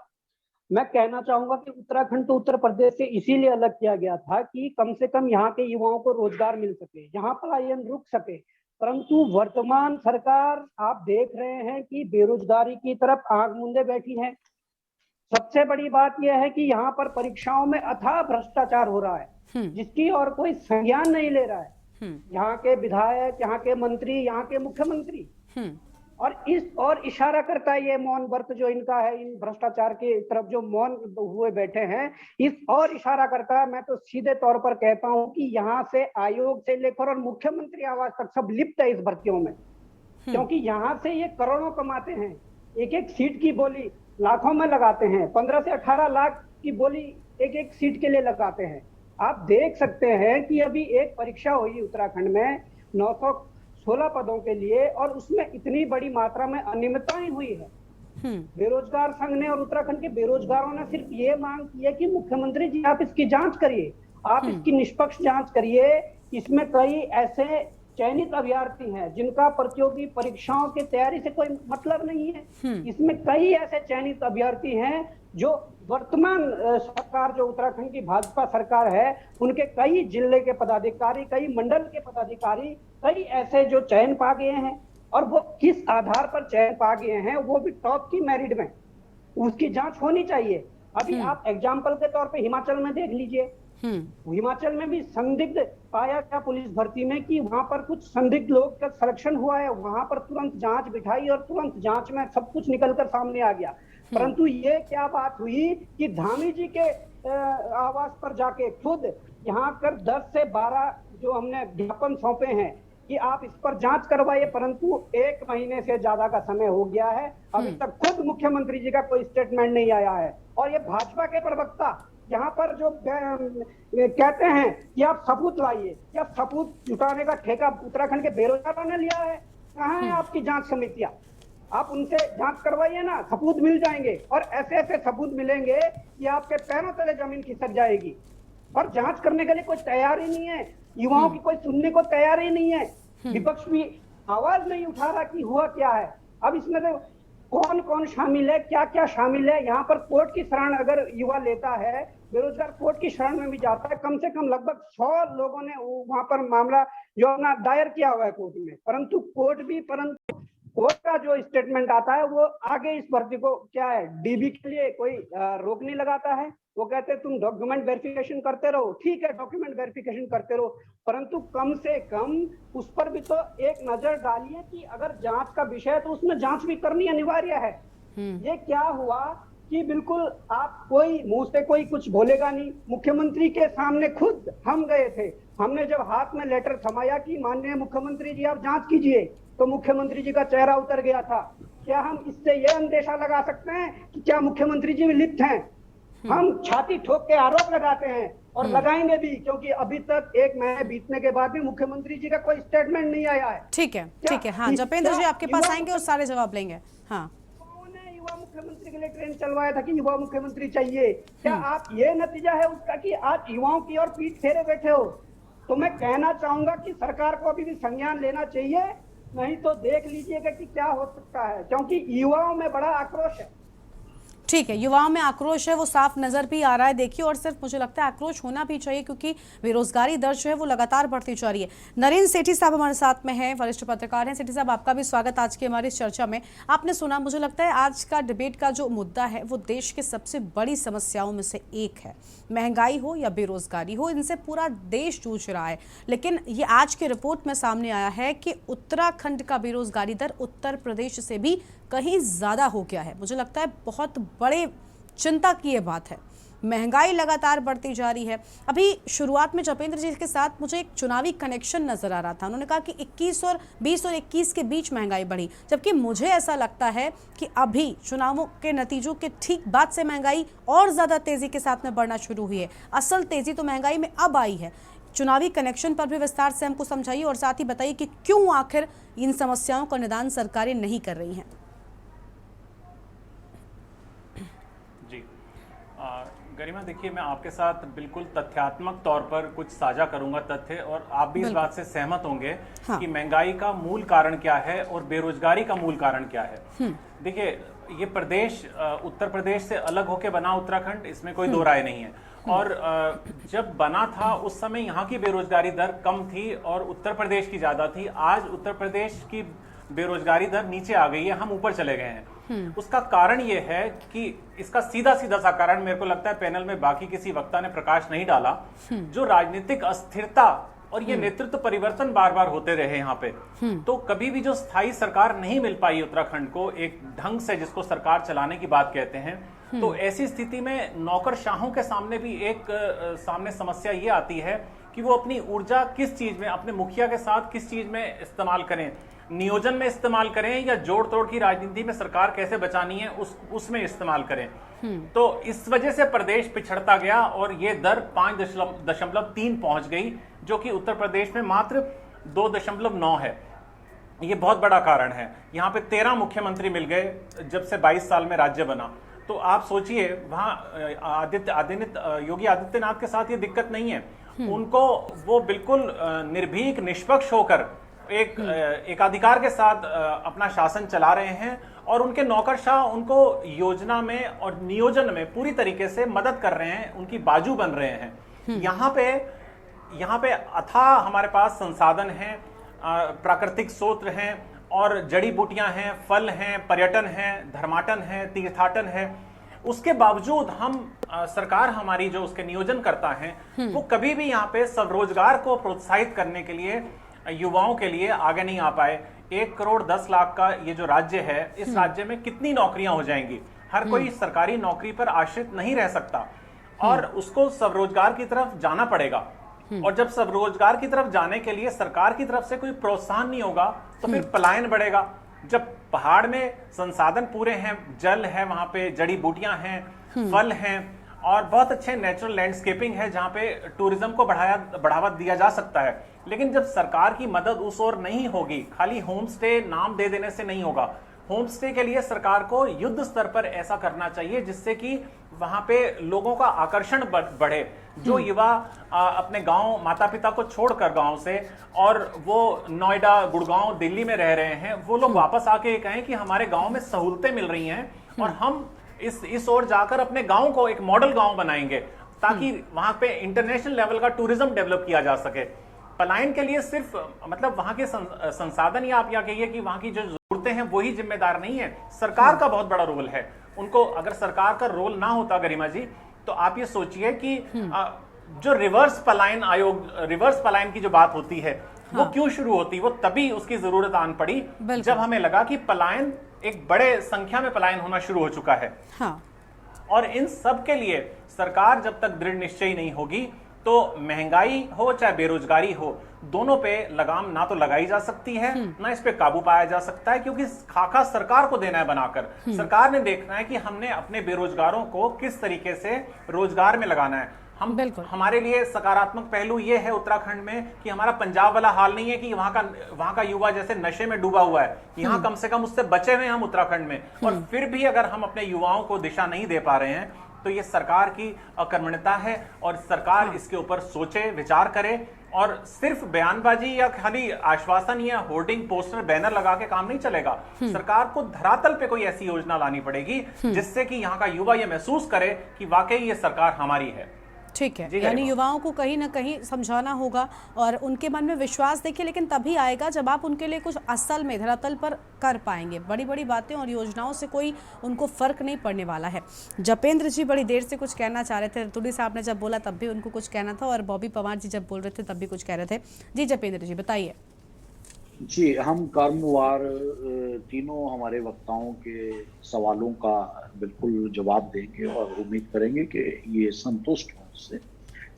मैं कहना चाहूंगा कि उत्तराखंड तो उत्तर प्रदेश से इसीलिए अलग किया गया था कि कम से कम यहाँ के युवाओं को रोजगार मिल सके, यहाँ पलायन रुक सके। परंतु वर्तमान सरकार आप देख रहे हैं कि बेरोजगारी की तरफ आंख मूंदे बैठी है। सबसे बड़ी बात यह है कि यहाँ पर परीक्षाओं में अथाह भ्रष्टाचार हो रहा है, जिसकी और कोई संज्ञान नहीं ले रहा है। यहाँ के विधायक, यहाँ के मंत्री, यहाँ के मुख्यमंत्री, और इस और इशारा करता है ये मौन व्रत जो इनका है, इन भ्रष्टाचार की तरफ जो मौन हुए बैठे हैं, इस और इशारा करता है। मैं तो सीधे तौर पर कहता हूं कि यहाँ से आयोग से लेकर और मुख्यमंत्री आवास तक सब लिप्त है इस भर्तियों में, क्योंकि यहाँ से ये करोड़ों कमाते हैं, एक एक सीट की बोली लाखों में लगाते हैं, 15 से 18 लाख की बोली एक एक सीट के लिए लगाते हैं। आप देख सकते हैं कि अभी एक परीक्षा हुई उत्तराखंड में 916 पदों के लिए, और उसमें इतनी बड़ी मात्रा में अनियमितताएं हुई है। बेरोजगार संघ ने और उत्तराखंड के बेरोजगारों ने सिर्फ ये मांग की है कि मुख्यमंत्री जी आप इसकी जांच करिए, आप इसकी निष्पक्ष जांच करिए। इसमें कई ऐसे चयनित अभ्यर्थी हैं जिनका प्रतियोगी परीक्षाओं की तैयारी से कोई मतलब नहीं है। इसमें कई ऐसे चयनित अभ्यर्थी हैं जो वर्तमान सरकार जो उत्तराखंड की भाजपा सरकार है, उनके कई जिले के पदाधिकारी, कई मंडल के पदाधिकारी, कई ऐसे जो चयन पा गए हैं, और वो किस आधार पर चयन पा गए हैं, वो भी टॉप की मेरिट में, उसकी जांच होनी चाहिए। अभी आप एग्जाम्पल के तौर पे हिमाचल में देख लीजिए, हिमाचल में भी संदिग्ध पाया गया पुलिस भर्ती में कि वहां पर कुछ संदिग्ध लोग का सिलेक्शन हुआ है, वहां पर तुरंत जांच बिठाई और तुरंत जांच में सब कुछ निकलकर सामने आ गया। परंतु ये क्या बात हुई कि धामी जी के आवास पर जाके खुद यहाँ कर 10 से 12 जो हमने ज्ञापन सौंपे हैं कि आप इस पर जांच करवाइए, परंतु 1 महीने से ज्यादा का समय हो गया है, अभी तक खुद मुख्यमंत्री जी का कोई स्टेटमेंट नहीं आया है। और ये भाजपा के प्रवक्ता यहाँ पर जो कहते हैं कि आप सबूत लाइए, क्या सबूत जुटाने का ठेका उत्तराखंड के बेरोजगारों ने लिया है? कहाँ है आपकी जांच समितियां? आप उनसे जांच करवाइए ना, सबूत मिल जाएंगे, और ऐसे ऐसे सबूत मिलेंगे कि आपके पैरों तले जमीन खिसक जाएगी। और जांच करने के लिए कोई तैयार ही नहीं है, युवाओं की कोई सुनने को तैयार ही नहीं है, विपक्ष भी आवाज नहीं उठा रहा कि हुआ क्या है। अब इसमें तो कौन कौन शामिल है, क्या क्या शामिल है। यहाँ पर कोर्ट की शरण अगर युवा लेता है, बेरोजगार कोर्ट की शरण में भी जाता है, कम से कम लगभग 100 लोगों ने वहां पर मामला जो अपना दायर किया हुआ है कोर्ट में, परंतु कोर्ट का जो स्टेटमेंट आता है वो आगे इस भर्ती को क्या है, डीबी के लिए कोई रोक नहीं लगाता है। वो कहते हैं तुम डॉक्यूमेंट वेरिफिकेशन करते रहो, ठीक है डॉक्यूमेंट वेरिफिकेशन करते रहो, परंतु कम से कम उस पर भी तो एक नजर डालिए कि अगर जांच का विषय है तो उसमें जांच भी करनी अनिवार्य है। ये क्या हुआ कि बिल्कुल आप कोई मुंह से कोई कुछ बोलेगा नहीं। मुख्यमंत्री के सामने खुद हम गए थे, हमने जब हाथ में लेटर थमाया कि माननीय मुख्यमंत्री जी आप जांच कीजिए, तो मुख्यमंत्री जी का चेहरा उतर गया था। क्या हम इससे यह अंदेशा लगा सकते हैं कि क्या मुख्यमंत्री जी भी लिप्त हैं? हम छाती ठोक के आरोप लगाते हैं और लगाएंगे भी, क्योंकि अभी तक 1 महीने बीतने के बाद भी मुख्यमंत्री जी का कोई स्टेटमेंट नहीं आया है। ठीक है, ठीक है। हाँ, जपेंद्र जी आपके पास आएंगे और सारे जवाब लेंगे। हाँ, युवा मुख्यमंत्री के लिए ट्रेन चलवाया था कि युवा मुख्यमंत्री चाहिए। क्या आप ये नतीजा है उसका कि आज युवाओं की ओर पीठ फेरे बैठे हो? तो मैं कहना चाहूंगा कि सरकार को अभी भी संज्ञान लेना चाहिए, नहीं तो देख लीजिएगा कि क्या हो सकता है, क्योंकि युवाओं में बड़ा आक्रोश है। ठीक है, युवाओं में आक्रोश है, वो साफ नजर भी आ रहा है। देखिए, और सिर्फ मुझे लगता है आक्रोश होना भी चाहिए, क्योंकि बेरोजगारी दर जो है वो लगातार बढ़ती जा रही है। नरेंद्र सेठी साहब हमारे साथ में हैं, वरिष्ठ पत्रकार हैं। सेठी साहब, आपका भी स्वागत आज की हमारी इस चर्चा में। आपने सुना, मुझे लगता है आज का डिबेट का जो मुद्दा है वो देश के सबसे बड़ी समस्याओं में से एक है। महंगाई हो या बेरोजगारी हो, इनसे पूरा देश जूझ रहा है। लेकिन ये आज की रिपोर्ट में सामने आया है कि उत्तराखंड का बेरोजगारी दर उत्तर प्रदेश से भी कहीं ज़्यादा हो गया है। मुझे लगता है बहुत बड़े चिंता की ये बात है। महंगाई लगातार बढ़ती जा रही है। अभी शुरुआत में जपेंद्र जी के साथ मुझे एक चुनावी कनेक्शन नजर आ रहा था। उन्होंने कहा कि 20 और 21 के बीच महंगाई बढ़ी, जबकि मुझे ऐसा लगता है कि अभी चुनावों के नतीजों के ठीक बाद से महंगाई और ज़्यादा तेज़ी के साथ में बढ़ना शुरू हुई है। असल तेज़ी तो महंगाई में अब आई है। चुनावी कनेक्शन पर भी विस्तार से हमको समझाइए, और साथ ही बताइए कि क्यों आखिर इन समस्याओं का निदान सरकारें नहीं कर रही हैं। गरिमा, देखिए, मैं आपके साथ बिल्कुल तथ्यात्मक तौर पर कुछ साझा करूंगा तथ्य, और आप भी इस बात से सहमत होंगे कि महंगाई का मूल कारण क्या है और बेरोजगारी का मूल कारण क्या है। देखिए, ये प्रदेश उत्तर प्रदेश से अलग होकर बना उत्तराखंड, इसमें कोई दो राय नहीं है। और जब बना था उस समय यहाँ की बेरोजगारी दर कम थी और उत्तर प्रदेश की ज्यादा थी। आज उत्तर प्रदेश की बेरोजगारी दर नीचे आ गई है, हम ऊपर चले गए हैं। उसका कारण यह है कि इसका सीधा सीधा सा कारण मेरे को लगता है पैनल में बाकी किसी वक्ता ने प्रकाश नहीं डाला। जो राजनीतिक अस्थिरता और ये नेतृत्व परिवर्तन बार बार होते रहे यहाँ पे, तो कभी भी जो स्थायी सरकार नहीं मिल पाई उत्तराखंड को एक ढंग से, जिसको सरकार चलाने की बात कहते हैं, तो ऐसी स्थिति में नौकरशाहों के सामने भी एक सामने समस्या ये आती है कि वो अपनी ऊर्जा किस चीज में, अपने मुखिया के साथ किस चीज में इस्तेमाल करें, नियोजन में इस्तेमाल करें या जोड़ तोड़ की राजनीति में सरकार कैसे बचानी है उसमें इस्तेमाल करें। तो इस वजह से प्रदेश पिछड़ता गया और ये दर 5.3 पहुंच गई, जो कि उत्तर प्रदेश में मात्र 2.9 है। ये बहुत बड़ा कारण है। यहाँ पे 13 मुख्यमंत्री मिल गए जब से 22 साल में राज्य बना। तो आप सोचिए, वहां योगी आदित्यनाथ के साथ ये दिक्कत नहीं है। उनको वो बिल्कुल निर्भीक निष्पक्ष होकर एक अधिकार के साथ अपना शासन चला रहे हैं और उनके नौकरशाह उनको योजना में और नियोजन में पूरी तरीके से मदद कर रहे हैं, उनकी बाजू बन रहे हैं। यहाँ पे अथाह हमारे पास संसाधन हैं, प्राकृतिक स्रोत हैं और जड़ी बूटियां हैं, फल हैं, पर्यटन हैं, धर्माटन हैं, तीर्थाटन है। उसके बावजूद सरकार हमारी जो उसके नियोजन करता है वो कभी भी यहाँ पे स्वरोजगार को प्रोत्साहित करने के लिए युवाओं के लिए आगे नहीं आ पाए। 1 करोड़ 10 लाख का ये जो राज्य है, इस राज्य में कितनी नौकरियां हो जाएंगी? हर कोई सरकारी नौकरी पर आश्रित नहीं रह सकता और उसको स्वरोजगार की तरफ जाना पड़ेगा। और जब स्वरोजगार की तरफ जाने के लिए सरकार की तरफ से कोई प्रोत्साहन नहीं होगा तो फिर पलायन बढ़ेगा। जब पहाड़ में संसाधन पूरे हैं, जल है, वहां पे जड़ी बूटियां हैं, फल हैं और बहुत अच्छे नेचुरल लैंडस्केपिंग है जहां पे टूरिज्म को बढ़ावा दिया जा सकता है, लेकिन जब सरकार की मदद उस ओर नहीं होगी, खाली होम स्टे नाम दे देने से नहीं होगा। होम स्टे के लिए सरकार को युद्ध स्तर पर ऐसा करना चाहिए जिससे कि वहां पे लोगों का आकर्षण बढ़े। जो युवा अपने गांव, माता पिता को छोड़कर गांव से और वो नोएडा, गुड़गांव, दिल्ली में रह रहे हैं, वो लोग वापस आके कहें कि हमारे गांव में सहूलतें मिल रही हैं और हम इस ओर जाकर अपने गांव को एक मॉडल गांव बनाएंगे ताकि वहां पे इंटरनेशनल लेवल का टूरिज्म डेवलप किया जा सके। पलायन के लिए सिर्फ मतलब वहां के संसाधन या आप या कहिए कि वहां की जो जरूरतें हैं वही जिम्मेदार नहीं है, सरकार का बहुत बड़ा रोल है। उनको अगर सरकार का रोल ना होता गरिमा जी, तो आप ये सोचिए कि जो रिवर्स पलायन की जो बात होती है वो क्यों शुरू होती? वो तभी उसकी जरूरत आन पड़ी जब हमें लगा कि पलायन, एक बड़े संख्या में पलायन होना शुरू हो चुका है। और इन सब के लिए सरकार जब तक दृढ़ निश्चयी नहीं होगी तो महंगाई हो चाहे बेरोजगारी हो, दोनों पे लगाम ना तो लगाई जा सकती है ना इस पे काबू पाया जा सकता है, क्योंकि खाका सरकार को देना है बनाकर। सरकार ने देखना है कि हमने अपने बेरोजगारों को किस तरीके से रोजगार में लगाना है। हमारे लिए सकारात्मक पहलू ये है उत्तराखंड में कि हमारा पंजाब वाला हाल नहीं है कि वहां का युवा जैसे नशे में डूबा हुआ है। यहाँ कम से कम उससे बचे हुए हम उत्तराखंड में, और फिर भी अगर हम अपने युवाओं को दिशा नहीं दे पा रहे हैं तो ये सरकार की अकर्मण्यता है और सरकार इसके ऊपर सोचे, विचार करे और सिर्फ बयानबाजी या खाली आश्वासन या होर्डिंग, पोस्टर, बैनर लगा के काम नहीं चलेगा। सरकार को धरातल पे कोई ऐसी योजना लानी पड़ेगी जिससे कि यहाँ का युवा ये महसूस करे कि वाकई ये सरकार हमारी है। ठीक है, यानी युवाओं को कहीं ना कहीं समझाना होगा और उनके मन में विश्वास देखिए, लेकिन तभी आएगा जब आप उनके लिए कुछ असल में धरातल पर कर पाएंगे। बड़ी बड़ी बातें और योजनाओं से कोई उनको फर्क नहीं पड़ने वाला है। जपेंद्र जी बड़ी देर से कुछ कहना चाह रहे थे, तुड़ी साहब ने जब बोला तब भी उनको कुछ कहना था और बॉबी पवार जी जब बोल रहे थे तब भी कुछ कह रहे थे। जी जपेंद्र जी बताइए। जी, हम क्रमवार तीनों हमारे वक्ताओं के सवालों का बिल्कुल जवाब देंगे और उम्मीद करेंगे कि ये संतुष्ट हों उससे।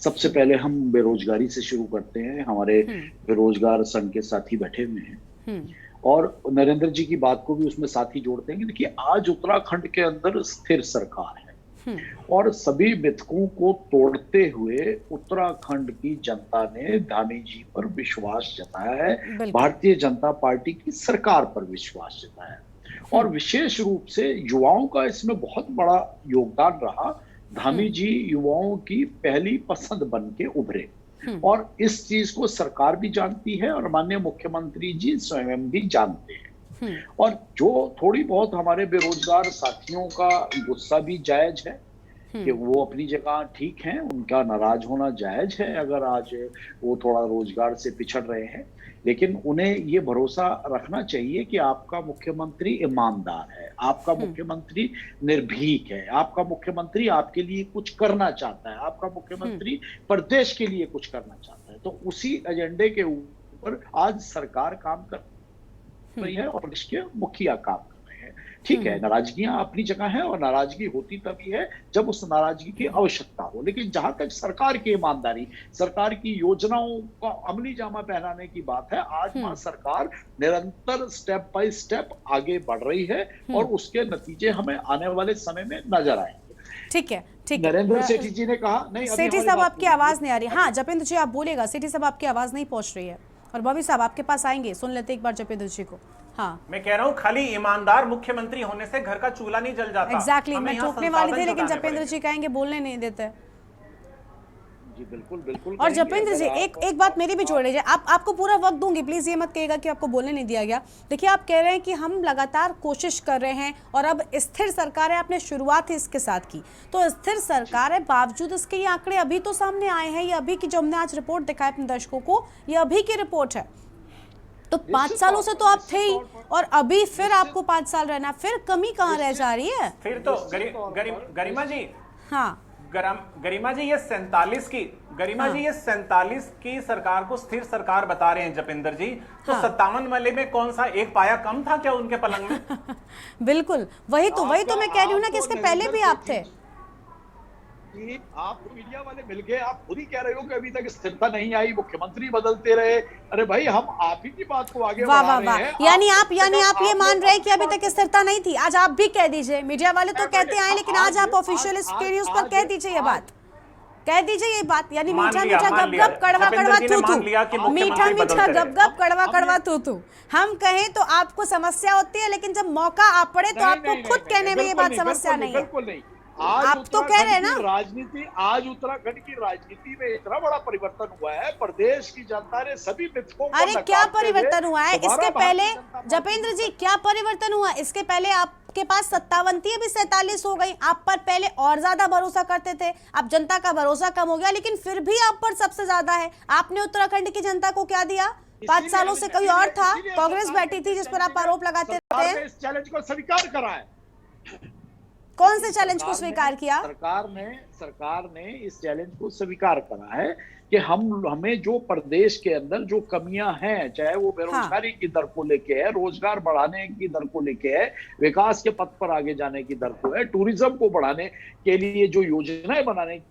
सबसे पहले हम बेरोजगारी से शुरू करते हैं। हमारे बेरोजगार संघ के साथी बैठे हुए हैं और नरेंद्र जी की बात को भी उसमें साथ ही जोड़ते हैं कि देखिए, आज उत्तराखंड के अंदर स्थिर सरकार है और सभी मिथकों को तोड़ते हुए उत्तराखंड की जनता ने धामी जी पर विश्वास जताया है, भारतीय जनता पार्टी की सरकार पर विश्वास जताया है और विशेष रूप से युवाओं का इसमें बहुत बड़ा योगदान रहा। धामी जी युवाओं की पहली पसंद बन के उभरे और इस चीज को सरकार भी जानती है और माननीय मुख्यमंत्री जी स्वयं भी जानते हैं। और जो थोड़ी बहुत हमारे बेरोजगार साथियों का गुस्सा भी जायज है कि वो अपनी जगह ठीक हैं, उनका नाराज होना जायज है अगर आज वो थोड़ा रोजगार से पिछड़ रहे हैं, लेकिन उन्हें ये भरोसा रखना चाहिए कि आपका मुख्यमंत्री ईमानदार है, आपका मुख्यमंत्री निर्भीक है, आपका मुख्यमंत्री आपके लिए कुछ करना चाहता है, आपका मुख्यमंत्री प्रदेश के लिए कुछ करना चाहता है। तो उसी एजेंडे के ऊपर आज सरकार काम कर रही है और प्रदेश के मुखिया काम कर रहे हैं। ठीक है, नाराजगियां अपनी जगह है और नाराजगी होती तभी है जब उस नाराजगी की आवश्यकता हो, लेकिन जहां तक सरकार की ईमानदारी, सरकार की योजनाओं का अमली जामा पहनाने की बात है, आज वहां सरकार निरंतर स्टेप बाय स्टेप आगे बढ़ रही है और उसके नतीजे हमें आने वाले समय में नजर आएंगे। ठीक है, ठीक है। नरेंद्र सेठी जी ने कहा नहीं, सेठी साहब आपकी आवाज नहीं आ रही। हाँ जपेंद्र जी आप बोलेगा, सेठी साहब आपकी आवाज नहीं पहुंच रही है। और बॉबी साहब आपके पास आएंगे, सुन लेते एक बार जपेंद्र जी को। हाँ मैं कह रहा हूँ खाली ईमानदार मुख्यमंत्री होने से घर का चूल्हा नहीं जल जाता। एग्जैक्टली मैं टोकने वाली थी लेकिन जपेंद्र जी कहेंगे बोलने नहीं देते। जी बिल्कुल बिल्कुल। और जपेंद्र जी एक बात मेरी भी जोड़ लीजिए, आपको पूरा वक्त दूंगी, प्लीज ये मत कहिएगा कि आपको बोलने नहीं दिया गया। देखिए आप कह रहे हैं कि हम लगातार कोशिश कर रहे हैं और अब स्थिर सरकार है, आपने शुरुआत ही इसके साथ की, तो स्थिर सरकार है बावजूद इसके ये आंकड़े अभी तो सामने आए हैं, ये अभी की जो हमने आज रिपोर्ट दिखाई अपने दर्शकों को, ये अभी की रिपोर्ट है। तो 5 सालों से तो आप थे ही और अभी फिर आपको 5 साल रहना, फिर कमी कहाँ रह जा रही है? फिर तो गरिमा जी, हाँ गरिमा जी ये 47 की गरिमा जी ये 47 की सरकार को स्थिर सरकार बता रहे हैं जपेंद्र जी, तो 57 वाले में कौन सा एक पाया कम था क्या उनके पलंग में? बिल्कुल वही तो मैं कह रही हूँ ना कि इसके पहले भी आप थे। आप मीडिया वाले मिलके आप खुद ही कह रहे हो कि अभी तक स्थिरता नहीं आई, मुख्यमंत्री बदलते रहे। अरे भाई हम आप ही की बात को आगे बढ़ा रहे हैं। यानी आप ये मान रहे हैं कि अभी तक स्थिरता नहीं थी। आज आप भी कह दीजिए, मीडिया वाले तो कहते आए लेकिन आज आप ऑफिशियल न्यूज पर कह दीजिए ये बात, कह दीजिए ये बात। यानी मीठा मीठा गप गप कड़वा कड़वा तू तू, मीठा मीठा गप गप कड़वा कड़वा तू तू। हम कहें तो आपको समस्या होती है, लेकिन जब मौका आ पड़े तो आपको खुद कहने में ये बात समस्या नहीं है। आप तो कह रहे हैं ना, राजनीति आज उत्तराखंड की राजनीति में इतना बड़ा परिवर्तन हुआ है, प्रदेश की जनता ने सभी मिथकों को अरे क्या परिवर्तन हुआ है इसके पहले? जपेंद्र जी क्या परिवर्तन हुआ इसके पहले? आपके पास 57 थी, अभी 47 हो गई। आप पर पहले और ज्यादा भरोसा करते थे, अब जनता का भरोसा कम हो गया, लेकिन फिर भी आप पर सबसे ज्यादा है। आपने उत्तराखंड की जनता को क्या दिया? 5 सालों से कोई और था, कांग्रेस बैठी थी जिस पर आप आरोप लगाते थे। इस चैलेंज को स्वीकार करा है। कौन से चैलेंज को स्वीकार किया? सरकार ने इस चैलेंज को स्वीकार करा है कि हमें जो प्रदेश के अंदर जो कमियां हैं, चाहे वो बेरोजगारी की दर को लेके है, रोजगार बढ़ाने की दर को लेके है, विकास के पथ पर आगे जाने की दर को है, टूरिज्म को बढ़ाने के लिए जो योजनाएं बनाने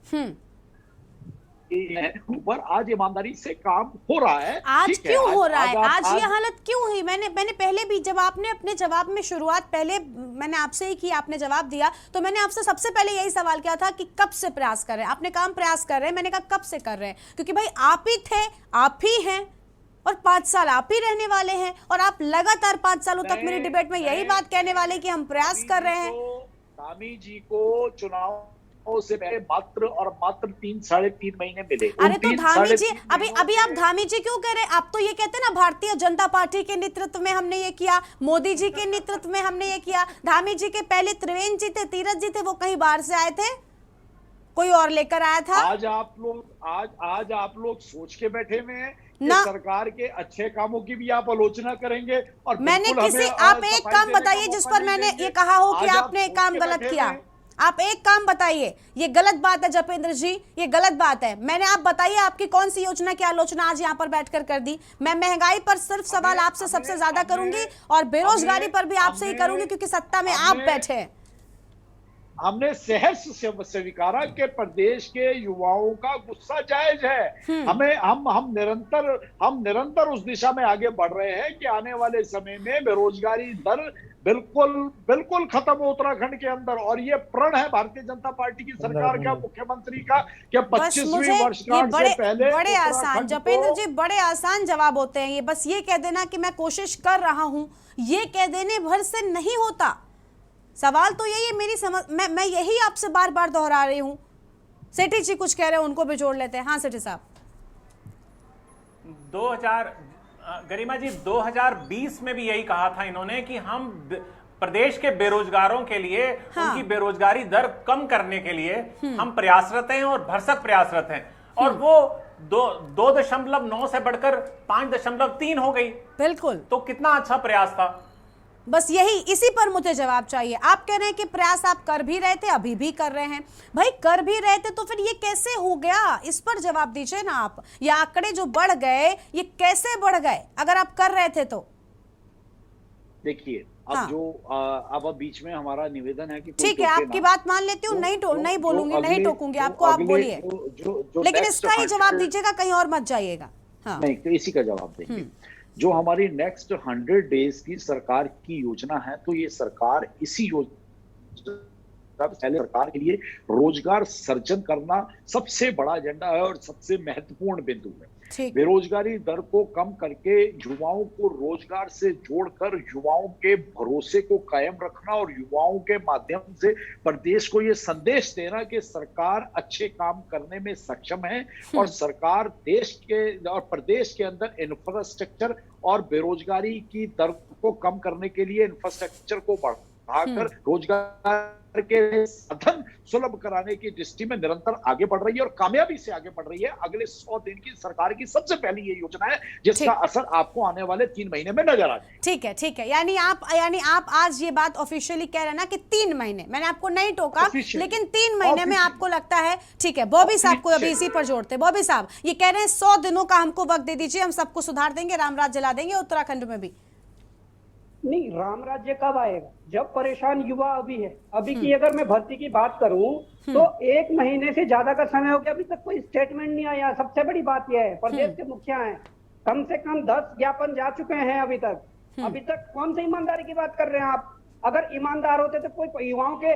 ऊपर आज ईमानदारी से काम हो रहा है। आज क्यों हो रहा है? आज ये हालत क्यों हुई? मैंने पहले भी जब आपने अपने जवाब में शुरुआत पहले मैंने आपसे ही की, आपने जवाब दिया तो मैंने आपसे सबसे पहले यही सवाल किया था कि कब से प्रयास कर रहे हैं? आपने कहा प्रयास कर रहे हैं, मैंने कहा कब से कर रहे हैं? क्योंकि भाई आप ही थे, आप ही हैं और 5 साल आप ही रहने वाले हैं और आप लगातार 5 सालों तक मेरी डिबेट में यही बात कहने वाले कि हम प्रयास कर रहे हैं। धामी जी को चुनाव से पहले मात्र 3-3.5 महीने मिले। अरे तो धामी जी अभी आप धामी जी क्यों कह रहे हैं? आप तो ये कहते हैं ना भारतीय जनता पार्टी के नेतृत्व में हमने ये किया, मोदी जी के नेतृत्व में हमने ये किया। धामी जी के पहले त्रिवेंद्र जी थे, तीरथ जी थे, वो कहीं बाहर से आए थे, कोई और लेकर आया था। आज आप लोग सोच के बैठे हुए हैं कि सरकार के अच्छे कामों की भी आप आलोचना करेंगे और मैंने आप एक काम बताइए जिस पर मैंने ये कहा हो कि आपने एक काम गलत किया। आप एक काम बताइए, ये गलत बात है जपेंद्र जी, ये गलत बात है। मैंने आप बताइए आपकी कौन सी योजना की आलोचना आज यहाँ पर बैठकर कर दी? मैं महंगाई पर सिर्फ सवाल आपसे सबसे ज्यादा करूंगी और बेरोजगारी पर भी आपसे ही करूंगी क्योंकि सत्ता में आप बैठे हैं। हमने सहर्ष स्वीकारा कि प्रदेश के युवाओं का गुस्सा जायज है। हम निरंतर उस दिशा में आगे बढ़ रहे हैं कि आने वाले समय में बेरोजगारी दर बिल्कुल खत्म हो उत्तराखंड के अंदर। और ये प्रण है भारतीय जनता पार्टी की सरकार का, मुख्यमंत्री का, कि 25वीं वर्षगांठ से पहले बड़े आसान जपेंद्र जी, बड़े आसान जवाब होते हैं ये। बस ये कह देना कि मैं कोशिश कर रहा हूं, ये कह देने भर से नहीं होता। सवाल तो यही है, मेरी समझ मैं यही आपसे बार बार दोहरा रही हूं। सेठी जी कुछ कह रहे हैं, उनको भी जोड़ लेते हैं। हाँ सेठी साहब, 2000 गरिमा जी 2020 में भी यही कहा था इन्होंने कि हम प्रदेश के बेरोजगारों के लिए उनकी बेरोजगारी दर कम करने के लिए हम प्रयासरत हैं और भरसक प्रयासरत हैं, और वो 2.9 से बढ़कर 5.3 हो गई। बिल्कुल, तो कितना अच्छा प्रयास था। बस यही, इसी पर मुझे जवाब चाहिए। आप कह रहे हैं कि प्रयास आप कर भी रहे थे, अभी भी कर रहे हैं। भाई कर भी रहे थे तो फिर ये कैसे हो गया, इस पर जवाब दीजिए ना आप। ये आंकड़े जो बढ़ गए, ये कैसे बढ़ गए अगर आप कर रहे थे तो? देखिए अब अब बीच में हमारा निवेदन है कि ठीक है, आपकी बात मान लेती हूँ, नहीं बोलूंगी, नहीं टोकूंगी आपको, आप बोलिए, लेकिन इसका ही जवाब दीजिएगा, कहीं और मत जाइएगा। हाँ। नहीं, तो इसी का जवाब देंगे। जो हमारी नेक्स्ट 100 डेज की सरकार की योजना है, तो ये सरकार इसी योजना पहले सरकार के लिए रोजगार सर्जन करना सबसे बड़ा एजेंडा है और सबसे महत्वपूर्ण बिंदु है। बेरोजगारी दर को कम करके युवाओं को रोजगार से जोड़कर युवाओं के भरोसे को कायम रखना और युवाओं के माध्यम से प्रदेश को ये संदेश देना कि सरकार अच्छे काम करने में सक्षम है और सरकार देश के और प्रदेश के अंदर इंफ्रास्ट्रक्चर और बेरोजगारी की दर को कम करने के लिए इंफ्रास्ट्रक्चर को बढ़ाकर रोजगार के साधन सुलभ कराने की दृष्टि में निरंतर आगे बढ़ रही है और कामयाबी से आगे बढ़ रही है। अगले 100 दिन की सरकार की सबसे पहली ये योजना है जिसका असर आपको आने वाले 3 महीने में नजर आ जाए। ठीक है, यानी आप आज ये बात ऑफिशियली कह रहे हैं ना कि 3 महीने, मैंने आपको नहीं टोका, लेकिन 3 महीने में आपको लगता है ठीक है। बॉबी साहब को अभी इसी पर जोड़ते, बॉबी साहब ये कह रहे हैं 100 दिनों का हमको वक्त दे दीजिए, हम सबको सुधार देंगे, रामराज जला देंगे उत्तराखंड में भी। नहीं, राम राज्य कब आएगा जब परेशान युवा अभी है। अभी की अगर मैं भर्ती की बात करूं तो 1 महीने से ज्यादा का समय हो गया, अभी तक कोई स्टेटमेंट नहीं आया। सबसे बड़ी बात यह है, प्रदेश के मुखिया हैं, कम से कम 10 ज्ञापन जा चुके हैं अभी तक कौन सी ईमानदारी की बात कर रहे हैं आप? अगर ईमानदार होते तो कोई युवाओं के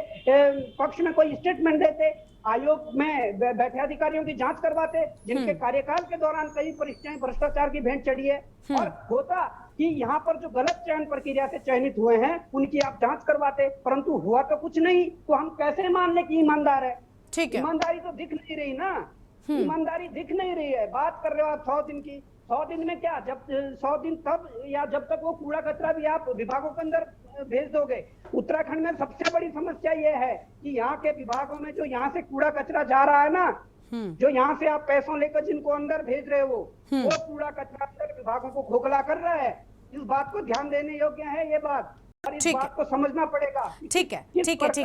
पक्ष में कोई स्टेटमेंट देते, आयोग में बैठे अधिकारियों की जांच करवाते जिनके कार्यकाल के दौरान कई परीक्षाएं भ्रष्टाचार की भेंट चढ़ी है, और होता कि यहाँ पर जो गलत चयन प्रक्रिया से चयनित हुए हैं उनकी आप जांच करवाते, परंतु हुआ तो कुछ नहीं। तो हम कैसे मान ले कि ईमानदार है? ठीक है, ईमानदारी तो दिख नहीं रही ना, ईमानदारी दिख नहीं रही है। बात कर रहे हो आप 100 दिन की, 100 दिन में क्या, जब 100 दिन तब या जब तक वो कूड़ा कचरा भी आप विभागों के अंदर भेज दोगे। उत्तराखंड में सबसे बड़ी समस्या ये है कि यहाँ के विभागों में जो यहाँ से कूड़ा कचरा जा रहा है ना, जो यहाँ से आप पैसों लेकर जिनको अंदर भेज रहे हो, वो कूड़ा कचरा अंदर विभागों को खोखला कर रहा है। इस बात को ध्यान देने योग्य है ये बात, और इस बात को समझना पड़ेगा। ठीक है,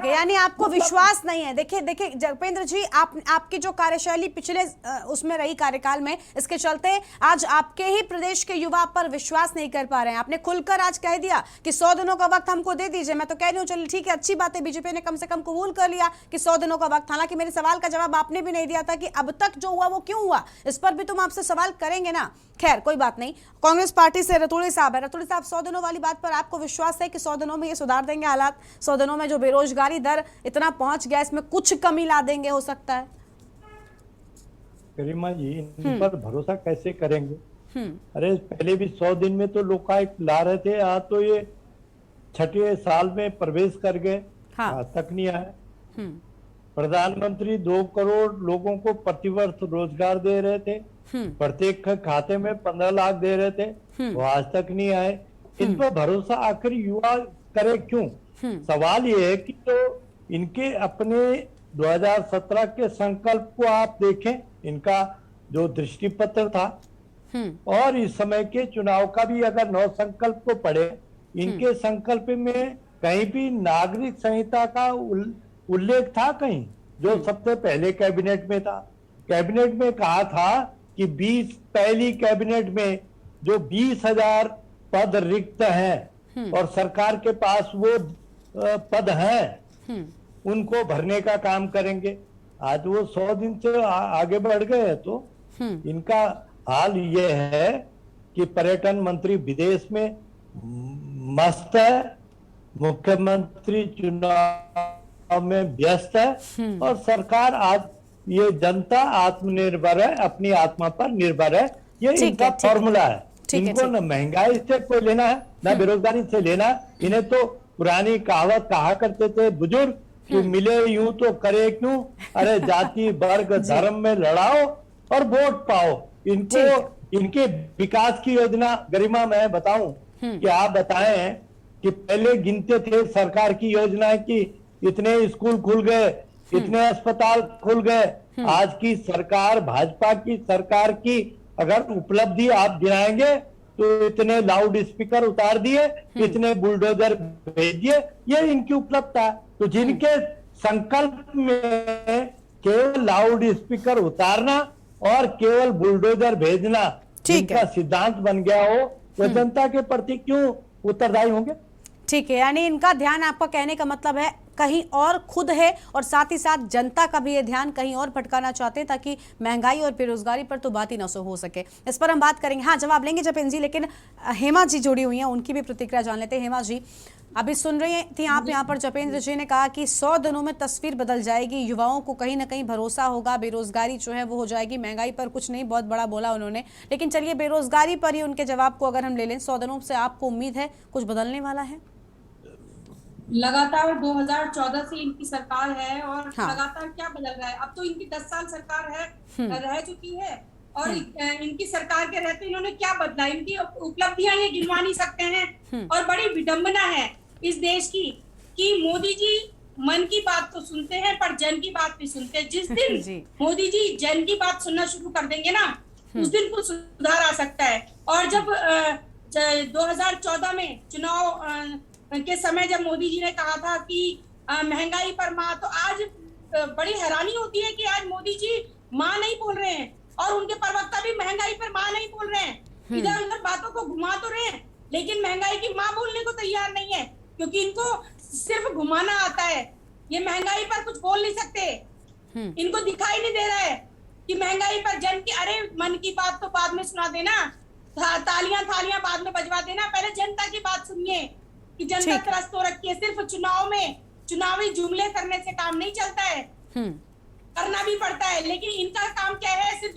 यानी आपको विश्वास नहीं है। देखिए जगपेंद्र जी, आपकी जो कार्यशैली पिछले उसमें रही कार्यकाल में, इसके चलते आज आपके ही प्रदेश के युवा पर विश्वास नहीं कर पा रहे हैं। आपने खुलकर आज कह दिया कि 100 दिनों का वक्त हमको दे दीजिए। मैं तो कह रही हूँ चलिए ठीक है, अच्छी बात है, बीजेपी ने कम से कम कबूल कर लिया कि 100 दिनों का वक्त। हालांकि मेरे सवाल का जवाब आपने भी नहीं दिया था कि अब तक जो हुआ वो क्यों हुआ, इस पर भी तुम आपसे सवाल करेंगे ना। खैर कोई बात नहीं। कांग्रेस पार्टी से रतुड़ी साहब है। रतुड़ी साहब, 100 दिनों वाली बात पर आपको विश्वास है कि 100 दिनों में ये सुधार देंगे हालात? 100 दिनों में जो बेरोजगारी दर इतना पहुंच गया, इसमें कुछ कमी ला देंगे हो सकता है? गरिमा जी, इन पर भरोसा कैसे करेंगे? अरे पहले भी 100 दिन में तो लोकायुक्त ला रहे थे, आज तो ये 6ठे साल में प्रवेश कर गए, आज तक नहीं आए। प्रधानमंत्री 2 करोड़ लोगों को प्रतिवर्ष रोजगार दे रहे थे, प्रत्येक खाते में 15 लाख दे रहे थे, वो आज तक नहीं आए। इन पर भरोसा आखिर युवा करे क्यों? सवाल ये है कि तो इनके अपने 2017 के संकल्प को आप देखें, इनका जो दृष्टि पत्र था, और इस समय के चुनाव का भी अगर 9 संकल्प को पढ़े, इनके संकल्प में कहीं भी नागरिक संहिता का उल्लेख था कहीं? जो सबसे पहले कैबिनेट में था, कैबिनेट में कहा था कि पहली कैबिनेट में जो 20,000 पद रिक्त हैं और सरकार के पास वो पद हैं, उनको भरने का काम करेंगे। आज वो 100 दिन से आगे बढ़ गए हैं, तो इनका हाल ये है कि पर्यटन मंत्री विदेश में मस्त है, मुख्यमंत्री चुनाव में व्यस्त है, और सरकार आज ये जनता आत्मनिर्भर है, अपनी आत्मा पर निर्भर है। ये इनका फॉर्मूला है। इनको न महंगाई से कोई लेना है, न बेरोजगारी से लेना है। इन्हें तो पुरानी कहावत कहा करते थे बुजुर्ग कि मिले यूं तो करे क्यों, अरे जाति वर्ग धर्म में लड़ाओ और वोट पाओ। इनको इनके विकास की योजना, गरिमा मैं बताऊं कि आप बताएं कि पहले गिनते थे सरकार की योजनाएं कि इतने स्कूल खुल गए, इतने अस्पताल खुल गए। आज की सरकार, भाजपा की सरकार की अगर उपलब्धि आप गिनाएंगे तो इतने लाउड स्पीकर उतार दिए, इतने बुलडोजर भेज दिए, ये इनकी उपलब्धता है। तो जिनके संकल्प में केवल लाउड स्पीकर उतारना और केवल बुलडोजर भेजना जिनका सिद्धांत बन गया हो, वो जनता के प्रति क्यों उत्तरदायी होंगे? ठीक है, यानी इनका ध्यान, आपका कहने का मतलब है, कहीं और खुद है और साथ ही साथ जनता का भी ये ध्यान कहीं और भटकाना चाहते हैं ताकि महंगाई और बेरोजगारी पर तो बात ही ना हो सके। इस पर हम बात करेंगे। हाँ, जवाब लेंगे जपेंद्र जी, लेकिन हेमा जी जुड़ी हुई हैं, उनकी भी प्रतिक्रिया जान लेते हैं। हेमा जी, अभी सुन रही थी आप यहाँ पर, जपेंद्र जी ने कहा कि 100 दिनों में तस्वीर बदल जाएगी, युवाओं को कहीं ना कहीं भरोसा होगा, बेरोजगारी जो है वो हो जाएगी। महंगाई पर कुछ नहीं बहुत बड़ा बोला उन्होंने, लेकिन चलिए बेरोजगारी पर ही उनके जवाब को अगर हम ले लें, 100 दिनों से आपको उम्मीद है कुछ बदलने वाला है? लगातार 2014 से इनकी सरकार है और लगातार क्या बदल रहा है? अब तो इनकी 10 साल सरकार है, रह चुकी है, और इनकी सरकार के रहते इन्होंने क्या बदला? इनकी उपलब्धियां ये गिनवा नहीं सकते हैं। और बड़ी विडंबना है इस देश की कि मोदी जी मन की बात तो सुनते हैं पर जन की बात नहीं सुनते। जिस दिन मोदी जी जन की बात सुनना शुरू कर देंगे ना, उस दिन कुछ सुधार आ सकता है। और जब 2014 में चुनाव के समय जब मोदी जी ने कहा था कि महंगाई पर माँ, तो आज बड़ी हैरानी होती है कि आज मोदी जी माँ नहीं बोल रहे हैं और उनके प्रवक्ता भी महंगाई पर माँ नहीं बोल रहे हैं। इधर उधर बातों को घुमा तो रहे हैं, लेकिन महंगाई की माँ बोलने को तैयार नहीं है, क्योंकि इनको सिर्फ घुमाना आता है। ये महंगाई पर कुछ बोल नहीं सकते। इनको दिखाई नहीं दे रहा है कि महंगाई पर जन की, अरे मन की बात तो बाद में सुना देना, तालियां बाद में बजवा देना, पहले जनता की बात सुनिए कि जनता त्रस्त हो रखी है। सिर्फ चुनाव में चुनावी जुमले करने से काम नहीं चलता है, करना भी पड़ता है, लेकिन इनका काम क्या है? सिर्फ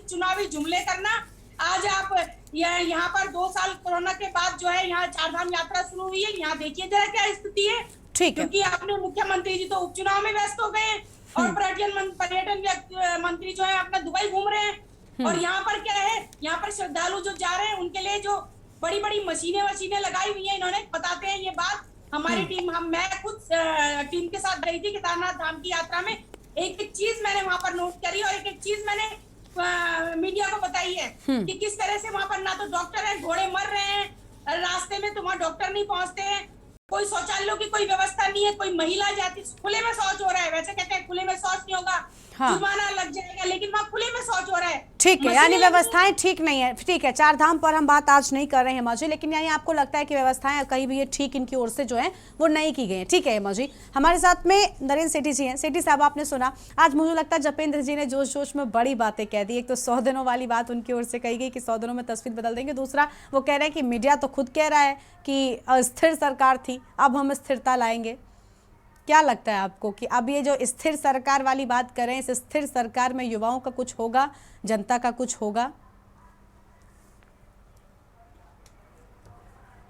चुनावी जुमले करना। आज आप यहाँ पर 2 साल कोरोना के बाद जो है यहाँ चारधाम यात्रा शुरू हुई है, यहाँ देखिए जरा क्या स्थिति है। क्योंकि आपने मुख्यमंत्री जी तो उपचुनाव में व्यस्त हो गए और पर्यटन मंत्री जो है अपना दुबई घूम रहे हैं। और यहाँ पर क्या है, यहाँ पर श्रद्धालु जो जा रहे हैं उनके लिए जो बड़ी बड़ी मशीनें लगाई हुई है, इन्होंने बताते हैं ये बात। हमारी टीम, मैं खुद टीम के साथ गई थी केदारनाथ धाम की यात्रा में। एक एक चीज मैंने वहां पर नोट करी और एक एक चीज मैंने मीडिया को बताई है कि किस तरह से वहां पर ना तो डॉक्टर है, घोड़े मर रहे हैं रास्ते में, तो वहां डॉक्टर नहीं पहुंचते हैं, कोई शौचालयों की कोई व्यवस्था नहीं है, कोई महिला जाती, खुले में शौच हो रहा है। वैसे कहते हैं खुले में शौच नहीं होगा, जुर्माना लग जाएगा, लेकिन वहाँ खुले में शौच हो रहा है। ठीक है, यानी व्यवस्थाएं ठीक नहीं है। ठीक है, चार धाम पर हम बात आज नहीं कर रहे हैं हेमा जी, लेकिन यानी आपको लगता है कि व्यवस्थाएं कहीं भी ये ठीक इनकी ओर से जो है वो नहीं की गई है। ठीक है हेमा जी, हमारे साथ में नरेंद्र सेठी जी हैं। सेठी साहब, आपने सुना, आज मुझे लगता है जपेंद्र जी ने जोश जोश में बड़ी बातें कह दी। एक तो 100 दिनों वाली बात उनकी ओर से कही गई कि 100 दिनों में तस्वीर बदल देंगे। दूसरा, वो कह रहे हैं कि मीडिया तो खुद कह रहा है कि अस्थिर सरकार थी, अब हम स्थिरता लाएंगे। क्या लगता है आपको कि अब ये जो स्थिर सरकार वाली बात कर रहे हैं, इस स्थिर सरकार में युवाओं का कुछ होगा, जनता का कुछ होगा?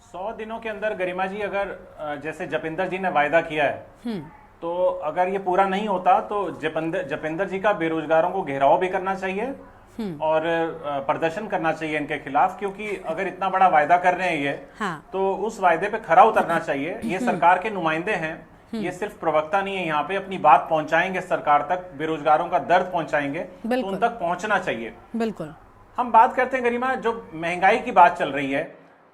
100 दिनों के अंदर गरिमा जी, अगर जैसे जपेंद्र जी ने वायदा किया है, तो अगर ये पूरा नहीं होता तो जपेंद्र जी का बेरोजगारों को घेराव भी करना चाहिए और प्रदर्शन करना चाहिए इनके खिलाफ, क्योंकि अगर इतना बड़ा वायदा कर रहे हैं ये, तो उस वायदे पे खरा उतरना चाहिए। ये सरकार के नुमाइंदे हैं, ये सिर्फ प्रवक्ता नहीं है, यहाँ पे अपनी बात पहुंचाएंगे सरकार तक, बेरोजगारों का दर्द पहुंचाएंगे, तो उन तक पहुंचना चाहिए। बिल्कुल। हम बात करते हैं गरिमा, जो महंगाई की बात चल रही है,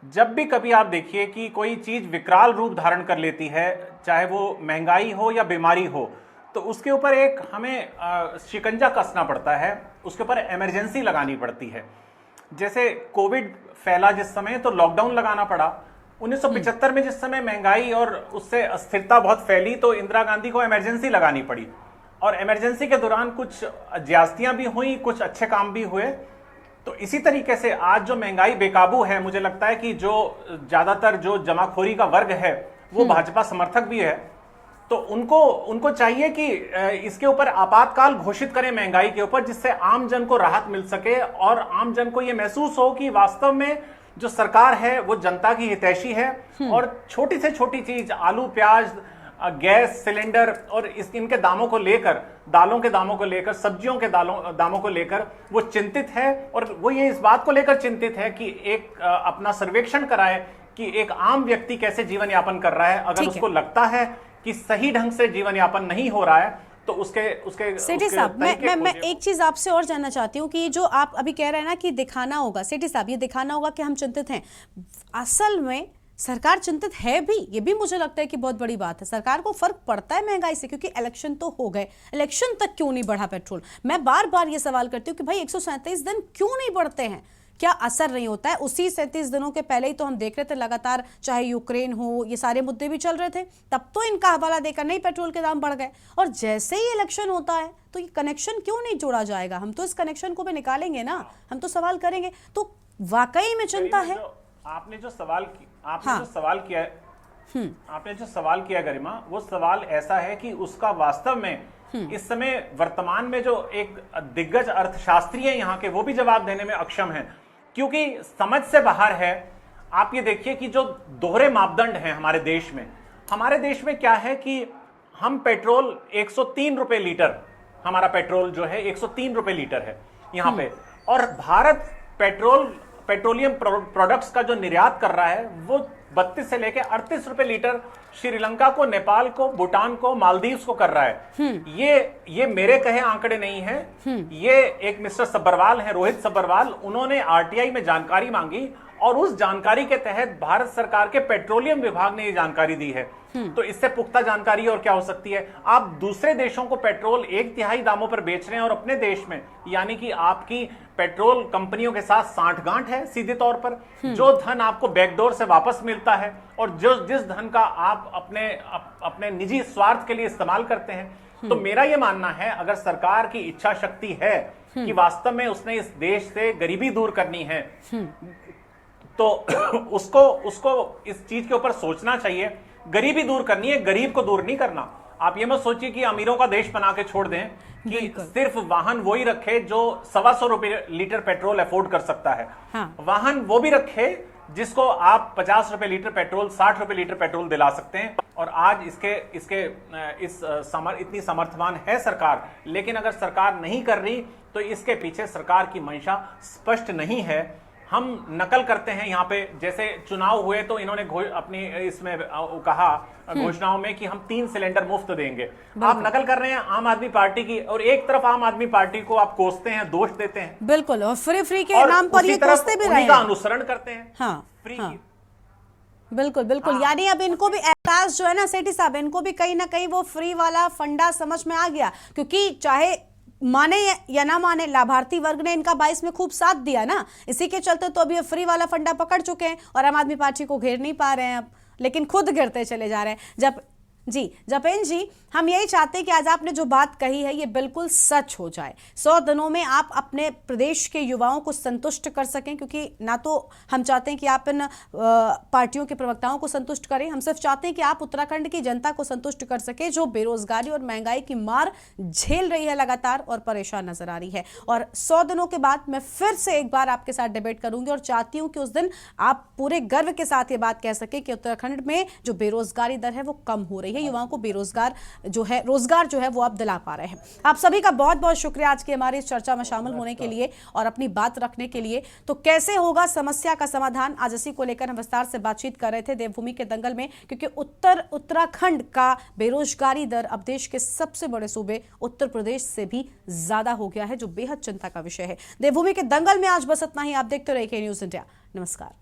जब भी कभी आप देखिए कि कोई चीज विकराल रूप धारण कर लेती है, चाहे वो महंगाई हो या बीमारी हो, तो उसके ऊपर एक हमें शिकंजा कसना पड़ता है, उसके ऊपर इमरजेंसी लगानी पड़ती है। जैसे कोविड फैला जिस समय, तो लॉकडाउन लगाना पड़ा। 1975 में जिस समय महंगाई और उससे अस्थिरता बहुत फैली, तो इंदिरा गांधी को इमरजेंसी लगानी पड़ी, और इमरजेंसी के दौरान कुछ ज्यादतियां भी हुई, कुछ अच्छे काम भी हुए। तो इसी तरीके से आज जो महंगाई बेकाबू है, मुझे लगता है कि जो ज्यादातर जो जमाखोरी का वर्ग है वो भाजपा समर्थक भी है, तो उनको चाहिए कि इसके ऊपर आपातकाल घोषित करें महंगाई के ऊपर, जिससे आम जन को राहत मिल सके और आम जन को यह महसूस हो कि वास्तव में जो सरकार है वो जनता की हितैषी है। और छोटी से छोटी चीज, आलू प्याज गैस सिलेंडर और इनके दामों को लेकर, दालों के दामों को लेकर, सब्जियों के दामों को लेकर वो चिंतित है। और वो ये इस बात को लेकर चिंतित है कि एक अपना सर्वेक्षण कराए कि एक आम व्यक्ति कैसे जीवन यापन कर रहा है। अगर उसको लगता है कि सही ढंग से जीवन यापन नहीं हो रहा है तो उसके सेठी साहब, मैं एक चीज आपसे और जानना चाहती हूँ कि जो आप अभी कह रहे हैं ना कि दिखाना होगा, सेठी साहब ये दिखाना होगा कि हम चिंतित हैं, असल में सरकार चिंतित है भी, ये भी मुझे लगता है कि बहुत बड़ी बात है। सरकार को फर्क पड़ता है महंगाई से, क्योंकि इलेक्शन तो हो गए, इलेक्शन तक क्यों नहीं बढ़ा पेट्रोल। मैं बार बार ये सवाल करती हूँ कि भाई 137 दिन क्यों नहीं बढ़ते हैं, क्या असर नहीं होता है? उसी 37 दिनों के पहले ही तो हम देख रहे थे लगातार, चाहे यूक्रेन हो, ये सारे मुद्दे भी चल रहे थे, तब तो इनका हवाला देकर नहीं पेट्रोल के दाम बढ़ गए। और जैसे ही इलेक्शन होता है तो ये कनेक्शन क्यों नहीं जोड़ा जाएगा? हम तो इस कनेक्शन को भी निकालेंगे ना, हम तो सवाल करेंगे। तो वाकई में चिंता है। आपने जो सवाल किया गरिमा, वो सवाल ऐसा है कि उसका वास्तव में इस समय वर्तमान में जो एक दिग्गज अर्थशास्त्री है यहाँ के, वो भी जवाब देने में अक्षम है, क्योंकि समझ से बाहर है। आप ये देखिए कि जो दोहरे मापदंड हैं हमारे देश में क्या है कि हम पेट्रोल 103 रुपए लीटर, हमारा पेट्रोल जो है 103 रुपए लीटर है यहाँ पे, और भारत पेट्रोलियम प्रोडक्ट्स का जो निर्यात कर रहा है वो 32 से लेकर 38 रुपए लीटर श्रीलंका को, नेपाल को, भूटान को, मालदीव्स को कर रहा है। ये मेरे कहे आंकड़े नहीं है, ये एक मिस्टर सब्बरवाल है, रोहित सब्बरवाल, उन्होंने आरटीआई में जानकारी मांगी और उस जानकारी के तहत भारत सरकार के पेट्रोलियम विभाग ने ये जानकारी दी है। तो इससे पुख्ता जानकारी और क्या हो सकती है? आप दूसरे देशों को पेट्रोल 1/3 दामों पर बेच रहे हैं और अपने देश में, यानी कि आपकी पेट्रोल कंपनियों के साथ सांठगांठ है सीधे तौर पर। जो धन आपको बैकडोर से वापस मिलता है और जिस धन का आप अपने निजी स्वार्थ के लिए इस्तेमाल करते हैं। तो मेरा यह मानना है, अगर सरकार की इच्छा शक्ति है कि वास्तव में उसने इस देश से गरीबी दूर करनी है, तो उसको इस चीज के ऊपर सोचना चाहिए। गरीबी दूर करनी है, गरीब को दूर नहीं करना। आप ये मत सोचिए कि अमीरों का देश बना के छोड़ दें, कि सिर्फ वाहन वही रखे जो 125 रुपए लीटर पेट्रोल अफोर्ड कर सकता है। वाहन वो भी रखे जिसको आप 50 रुपए लीटर पेट्रोल, 60 रुपए लीटर पेट्रोल दिला सकते हैं। और आज इतनी समर्थवान है सरकार, लेकिन अगर सरकार नहीं कर रही तो इसके पीछे सरकार की मंशा स्पष्ट नहीं है। हम नकल करते हैं यहाँ पे, जैसे चुनाव हुए तो इन्होंने अपनी इसमें कहा घोषणाओं में कि हम 3 सिलेंडर मुफ्त देंगे। आप नकल कर रहे हैं आम आदमी पार्टी की, और एक तरफ आम आदमी पार्टी को आप कोसते हैं, दोष देते हैं। बिल्कुल, और फ्री के नाम पर ये कोसते भी रहे हैं, अनुसरण करते हैं। बिल्कुल। यानी अब इनको भी एहसास जो है ना सेठी साहब, इनको भी कहीं ना कहीं वो फ्री वाला फंडा समझ में आ गया, क्योंकि चाहे माने या ना माने, लाभार्थी वर्ग ने इनका 22 में खूब साथ दिया ना, इसी के चलते तो अभी फ्री वाला फंडा पकड़ चुके हैं और आम आदमी पार्टी को घेर नहीं पा रहे हैं अब, लेकिन खुद गिरते चले जा रहे हैं। जपेन जी, हम यही चाहते हैं कि आज आपने जो बात कही है ये बिल्कुल सच हो जाए। 100 दिनों में आप अपने प्रदेश के युवाओं को संतुष्ट कर सकें, क्योंकि ना तो हम चाहते हैं कि आप इन पार्टियों के प्रवक्ताओं को संतुष्ट करें, हम सिर्फ चाहते हैं कि आप उत्तराखंड की जनता को संतुष्ट कर सके, जो बेरोजगारी और महंगाई की मार झेल रही है लगातार और परेशान नजर आ रही है। और 100 दिनों के बाद मैं फिर से एक बार आपके साथ डिबेट करूंगी और चाहती हूं कि उस दिन आप पूरे गर्व के साथ ये बात कह सके कि उत्तराखंड में जो बेरोजगारी दर है वो कम हो रही है, युवाओं को रोजगार जो है वो आप दिला पा रहे हैं। आप सभी का बहुत बहुत शुक्रिया आज की हमारी इस चर्चा में शामिल होने के लिए और अपनी बात रखने के लिए। तो कैसे होगा समस्या का समाधान, आज इसी को लेकर हम विस्तार से बातचीत कर रहे थे देवभूमि के दंगल में, क्योंकि उत्तराखंड का बेरोजगारी दर अब देश के सबसे बड़े सूबे उत्तर प्रदेश से भी ज्यादा हो गया है, जो बेहद चिंता का विषय है। देवभूमि के दंगल में आज बस इतना ही। आप देखते रहिए के न्यूज़ इंडिया। नमस्कार।